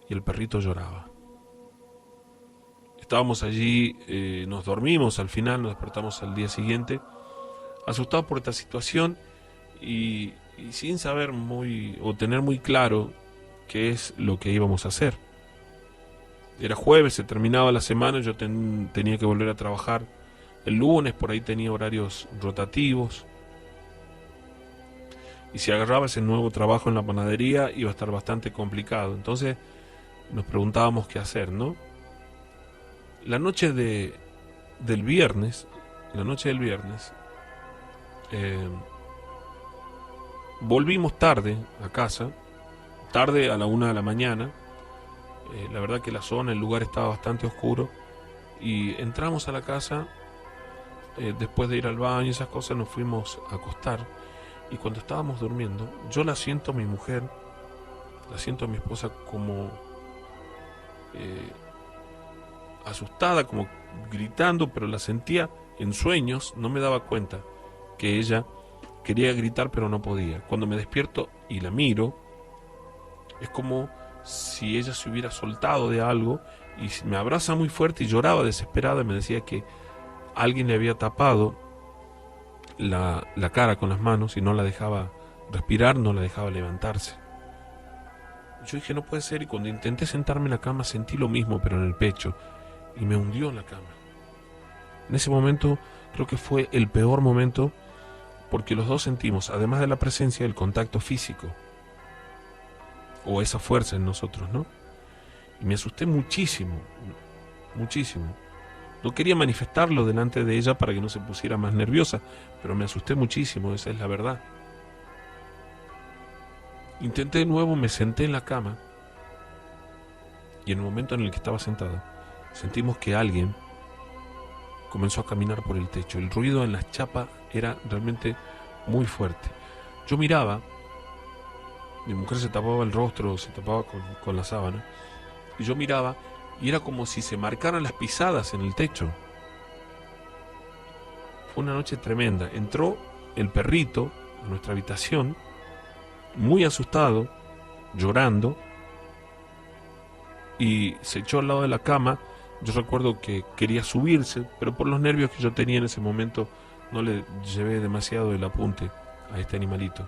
y el perrito lloraba. Estábamos allí, nos dormimos al final, nos despertamos al día siguiente, asustados por esta situación y sin saber o tener muy claro qué es lo que íbamos a hacer. Era jueves, se terminaba la semana, yo tenía que volver a trabajar el lunes, por ahí tenía horarios rotativos, y si agarraba ese nuevo trabajo en la panadería iba a estar bastante complicado. Entonces nos preguntábamos qué hacer, ¿no? La noche del viernes, volvimos tarde a casa, tarde a la 1 de la mañana. La verdad que la zona, el lugar estaba bastante oscuro, y entramos a la casa, después de ir al baño y esas cosas, nos fuimos a acostar, y cuando estábamos durmiendo, yo la siento a mi mujer, la siento a mi esposa como asustada, como gritando, pero la sentía en sueños, no me daba cuenta que ella quería gritar pero no podía. Cuando me despierto y la miro, es como si ella se hubiera soltado de algo, y me abraza muy fuerte y lloraba desesperada, y me decía que alguien le había tapado la cara con las manos y no la dejaba respirar, no la dejaba levantarse. Yo dije: no puede ser, y cuando intenté sentarme en la cama sentí lo mismo, pero en el pecho, y me hundió en la cama. En ese momento creo que fue el peor momento, porque los dos sentimos, además de la presencia, el contacto físico, o esa fuerza en nosotros, ¿no? Y me asusté muchísimo, muchísimo. No quería manifestarlo delante de ella para que no se pusiera más nerviosa, pero me asusté muchísimo, esa es la verdad. Intenté de nuevo, me senté en la cama, y en el momento en el que estaba sentado, sentimos que alguien comenzó a caminar por el techo. El ruido en las chapas era realmente muy fuerte. Yo miraba, mi mujer se tapaba el rostro, se tapaba con la sábana, y yo miraba, y era como si se marcaran las pisadas en el techo. Fue una noche tremenda. Entró el perrito a nuestra habitación, muy asustado, llorando, y se echó al lado de la cama. Yo recuerdo que quería subirse, pero por los nervios que yo tenía en ese momento no le llevé demasiado el apunte a este animalito,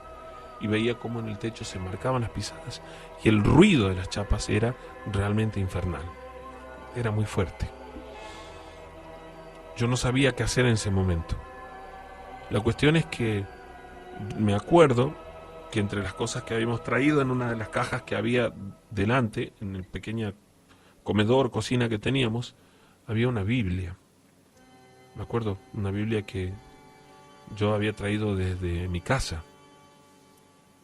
y veía cómo en el techo se marcaban las pisadas, y el ruido de las chapas era realmente infernal, era muy fuerte. Yo no sabía qué hacer en ese momento. La cuestión es que me acuerdo que entre las cosas que habíamos traído, en una de las cajas que había delante, en el pequeño comedor, cocina que teníamos, había una Biblia. Me acuerdo, una Biblia que yo había traído desde mi casa.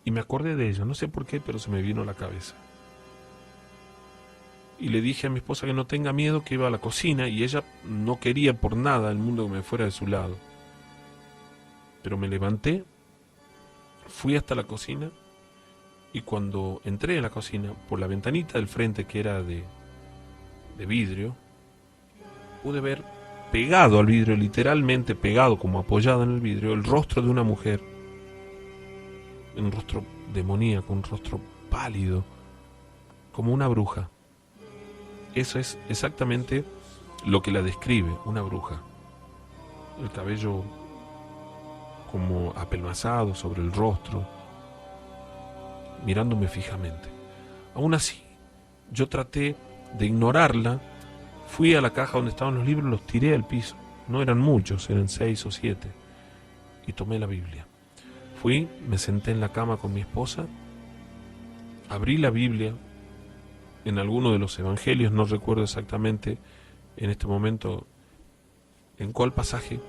Y me acordé de ella, no sé por qué, pero se me vino a la cabeza. Y le dije a mi esposa que no tenga miedo, que iba a la cocina, y ella no quería por nada el mundo que me fuera de su lado. Pero me levanté, fui hasta la cocina Y cuando entré a la cocina, por la ventanita del frente, que era de vidrio, pude ver pegado al vidrio, literalmente pegado, como apoyado en el vidrio, el rostro de una mujer. Un rostro demoníaco, un rostro pálido, como una bruja. Eso es exactamente lo que la describe, una bruja. El cabello como apelmazado sobre el rostro, mirándome fijamente. Aún así, yo traté de ignorarla. Fui a la caja donde estaban los libros, los tiré al piso. No eran muchos, eran 6 o 7. Y tomé la Biblia. Fui, me senté en la cama con mi esposa, abrí la Biblia en alguno de los evangelios, no recuerdo exactamente en este momento en cuál pasaje,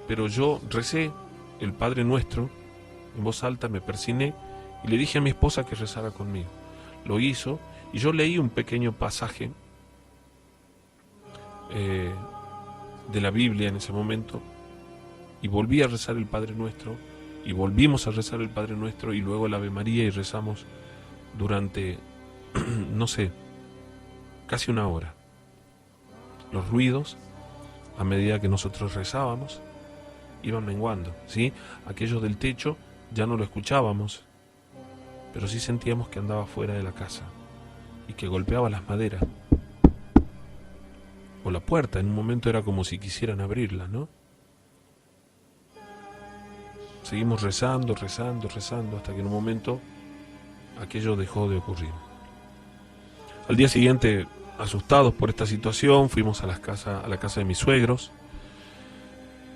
pero yo recé el Padre Nuestro en voz alta, me persigné y le dije a mi esposa que rezara conmigo. Lo hizo y yo leí un pequeño pasaje de la Biblia en ese momento y volví a rezar el Padre Nuestro y volvimos a rezar el Padre Nuestro y luego el Ave María y rezamos durante, no sé, casi una hora. Los ruidos, a medida que nosotros rezábamos, iban menguando, ¿sí? Aquello del techo ya no lo escuchábamos, pero sí sentíamos que andaba fuera de la casa y que golpeaba las maderas o la puerta. En un momento era como si quisieran abrirla, ¿no? Seguimos rezando hasta que en un momento aquello dejó de ocurrir. Al día siguiente, asustados por esta situación, fuimos a la casa de mis suegros.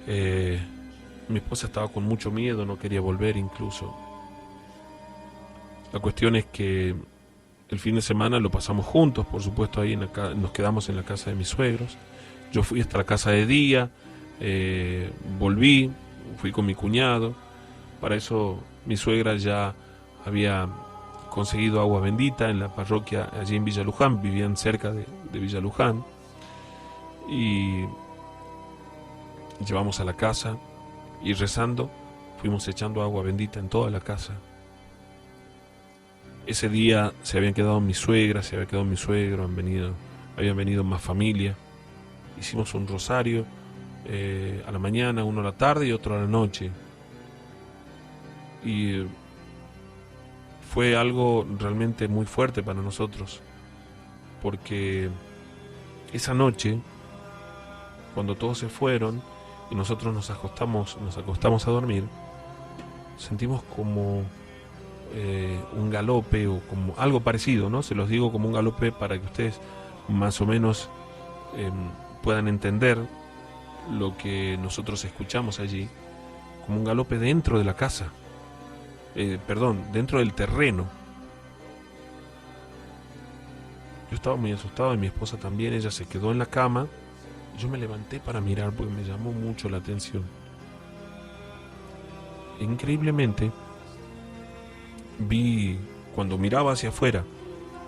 Mi esposa estaba con mucho miedo, no quería volver incluso. La cuestión es que el fin de semana lo pasamos juntos, por supuesto, ahí nos quedamos en la casa de mis suegros. Yo fui hasta la casa de día, volví, fui con mi cuñado. Para eso mi suegra ya había conseguido agua bendita en la parroquia allí en Villa Luján, vivían cerca de Villa Luján, y llevamos a la casa y rezando fuimos echando agua bendita en toda la casa. Ese día se habían quedado mi suegra, se había quedado mi suegro, habían venido más familia. Hicimos un rosario a la mañana, uno a la tarde y otro a la noche. Y fue algo realmente muy fuerte para nosotros, porque esa noche, cuando todos se fueron y nosotros nos acostamos a dormir, sentimos como un galope o como algo parecido, ¿no? Se los digo como un galope para que ustedes más o menos puedan entender lo que nosotros escuchamos allí, como un galope dentro de la casa. Dentro del terreno. Yo estaba muy asustado y mi esposa también. Ella se quedó en la cama. Yo me levanté para mirar porque me llamó mucho la atención. Increíblemente, vi, cuando miraba hacia afuera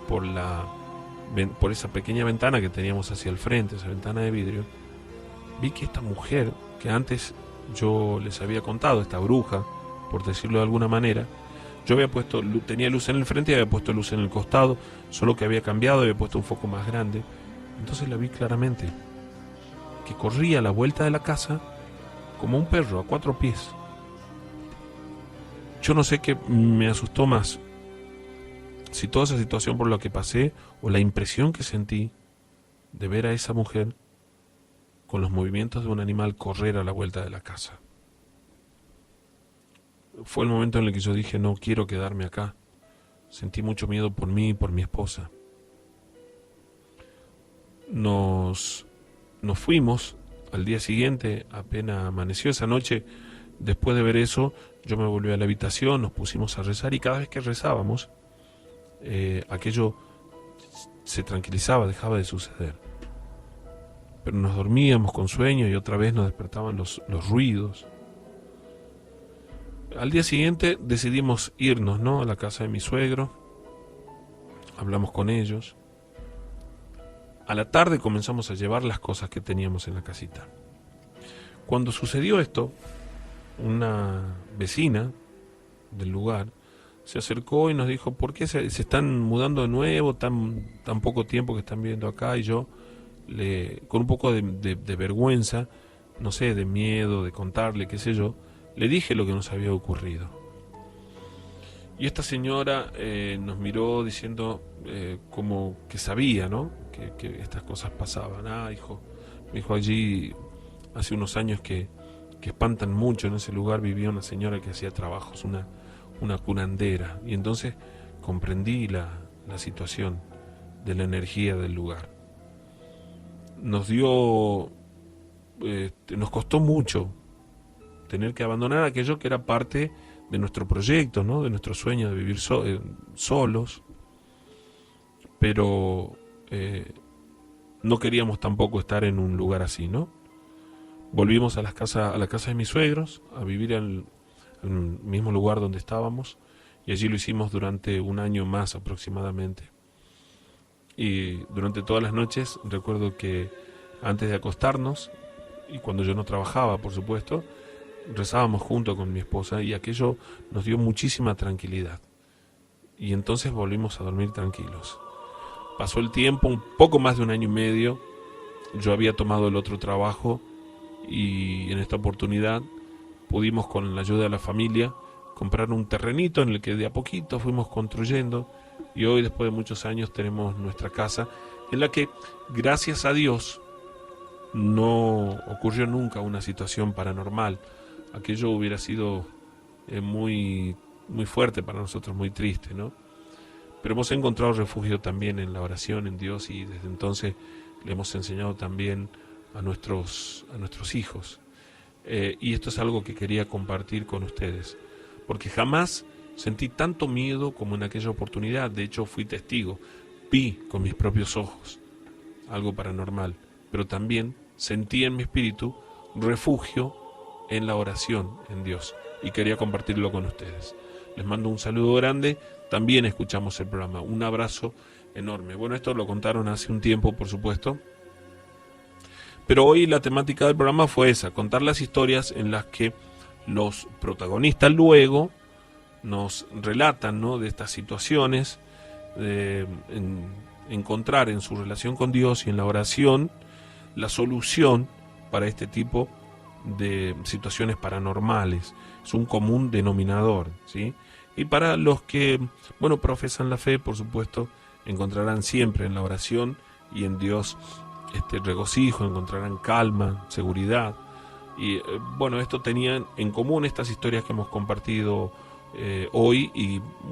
por esa pequeña ventana que teníamos hacia el frente, esa ventana de vidrio, vi que esta mujer, que antes yo les había contado, esta bruja, por decirlo de alguna manera, yo tenía luz en el frente y había puesto luz en el costado, solo que había cambiado, había puesto un foco más grande. Entonces la vi claramente, que corría a la vuelta de la casa como un perro a 4 pies. Yo no sé qué me asustó más, si toda esa situación por la que pasé o la impresión que sentí de ver a esa mujer con los movimientos de un animal correr a la vuelta de la casa. Fue el momento en el que yo dije, no quiero quedarme acá. Sentí mucho miedo por mí y por mi esposa. Nos fuimos al día siguiente, apenas amaneció esa noche. Después de ver eso, yo me volví a la habitación, nos pusimos a rezar y cada vez que rezábamos, aquello se tranquilizaba, dejaba de suceder. Pero nos dormíamos con sueño y otra vez nos despertaban los ruidos. Al día siguiente decidimos irnos, ¿no?, a la casa de mi suegro. Hablamos con ellos. A la tarde comenzamos a llevar las cosas que teníamos en la casita. Cuando sucedió esto, una vecina del lugar se acercó y nos dijo, ¿por qué se están mudando de nuevo, tan poco tiempo que están viviendo acá? Y yo, con un poco de vergüenza, no sé, de miedo, de contarle, qué sé yo, le dije lo que nos había ocurrido. Y esta señora nos miró diciendo como que sabía, ¿no? Que estas cosas pasaban. Hijo, me dijo, allí hace unos años que espantan mucho. En ese lugar vivía una señora que hacía trabajos, una curandera. Y entonces comprendí la situación de la energía del lugar. Nos costó mucho tener que abandonar aquello que era parte de nuestro proyecto, ¿no? De nuestro sueño de vivir solos, pero no queríamos tampoco estar en un lugar así, ¿no? Volvimos a la casa de mis suegros, a vivir al mismo lugar donde estábamos, y allí lo hicimos durante un año más aproximadamente. Y durante todas las noches recuerdo que antes de acostarnos, y cuando yo no trabajaba, por supuesto, rezábamos junto con mi esposa, y aquello nos dio muchísima tranquilidad. Y entonces volvimos a dormir tranquilos. Pasó el tiempo, un poco más de un año y medio. Yo había tomado el otro trabajo y en esta oportunidad pudimos, con la ayuda de la familia, comprar un terrenito en el que de a poquito fuimos construyendo, y hoy, después de muchos años, tenemos nuestra casa en la que, gracias a Dios, no ocurrió nunca una situación paranormal. Aquello hubiera sido muy, muy fuerte para nosotros, muy triste, ¿no? Pero hemos encontrado refugio también en la oración, en Dios, y desde entonces le hemos enseñado también a nuestros hijos. Y esto es algo que quería compartir con ustedes, porque jamás sentí tanto miedo como en aquella oportunidad. De hecho, fui testigo, vi con mis propios ojos algo paranormal, pero también sentí en mi espíritu refugio en la oración, en Dios, y quería compartirlo con ustedes. Les mando un saludo grande, también escuchamos el programa, un abrazo enorme. Bueno, esto lo contaron hace un tiempo, por supuesto, pero hoy la temática del programa fue esa, contar las historias en las que los protagonistas luego nos relatan, ¿no?, de estas situaciones, encontrar en su relación con Dios y en la oración la solución para este tipo de situaciones paranormales. Es un común denominador, ¿sí? Y para los que, profesan la fe, por supuesto, encontrarán siempre en la oración y en Dios regocijo, encontrarán calma, seguridad. Y esto tenían en común estas historias que hemos compartido hoy, y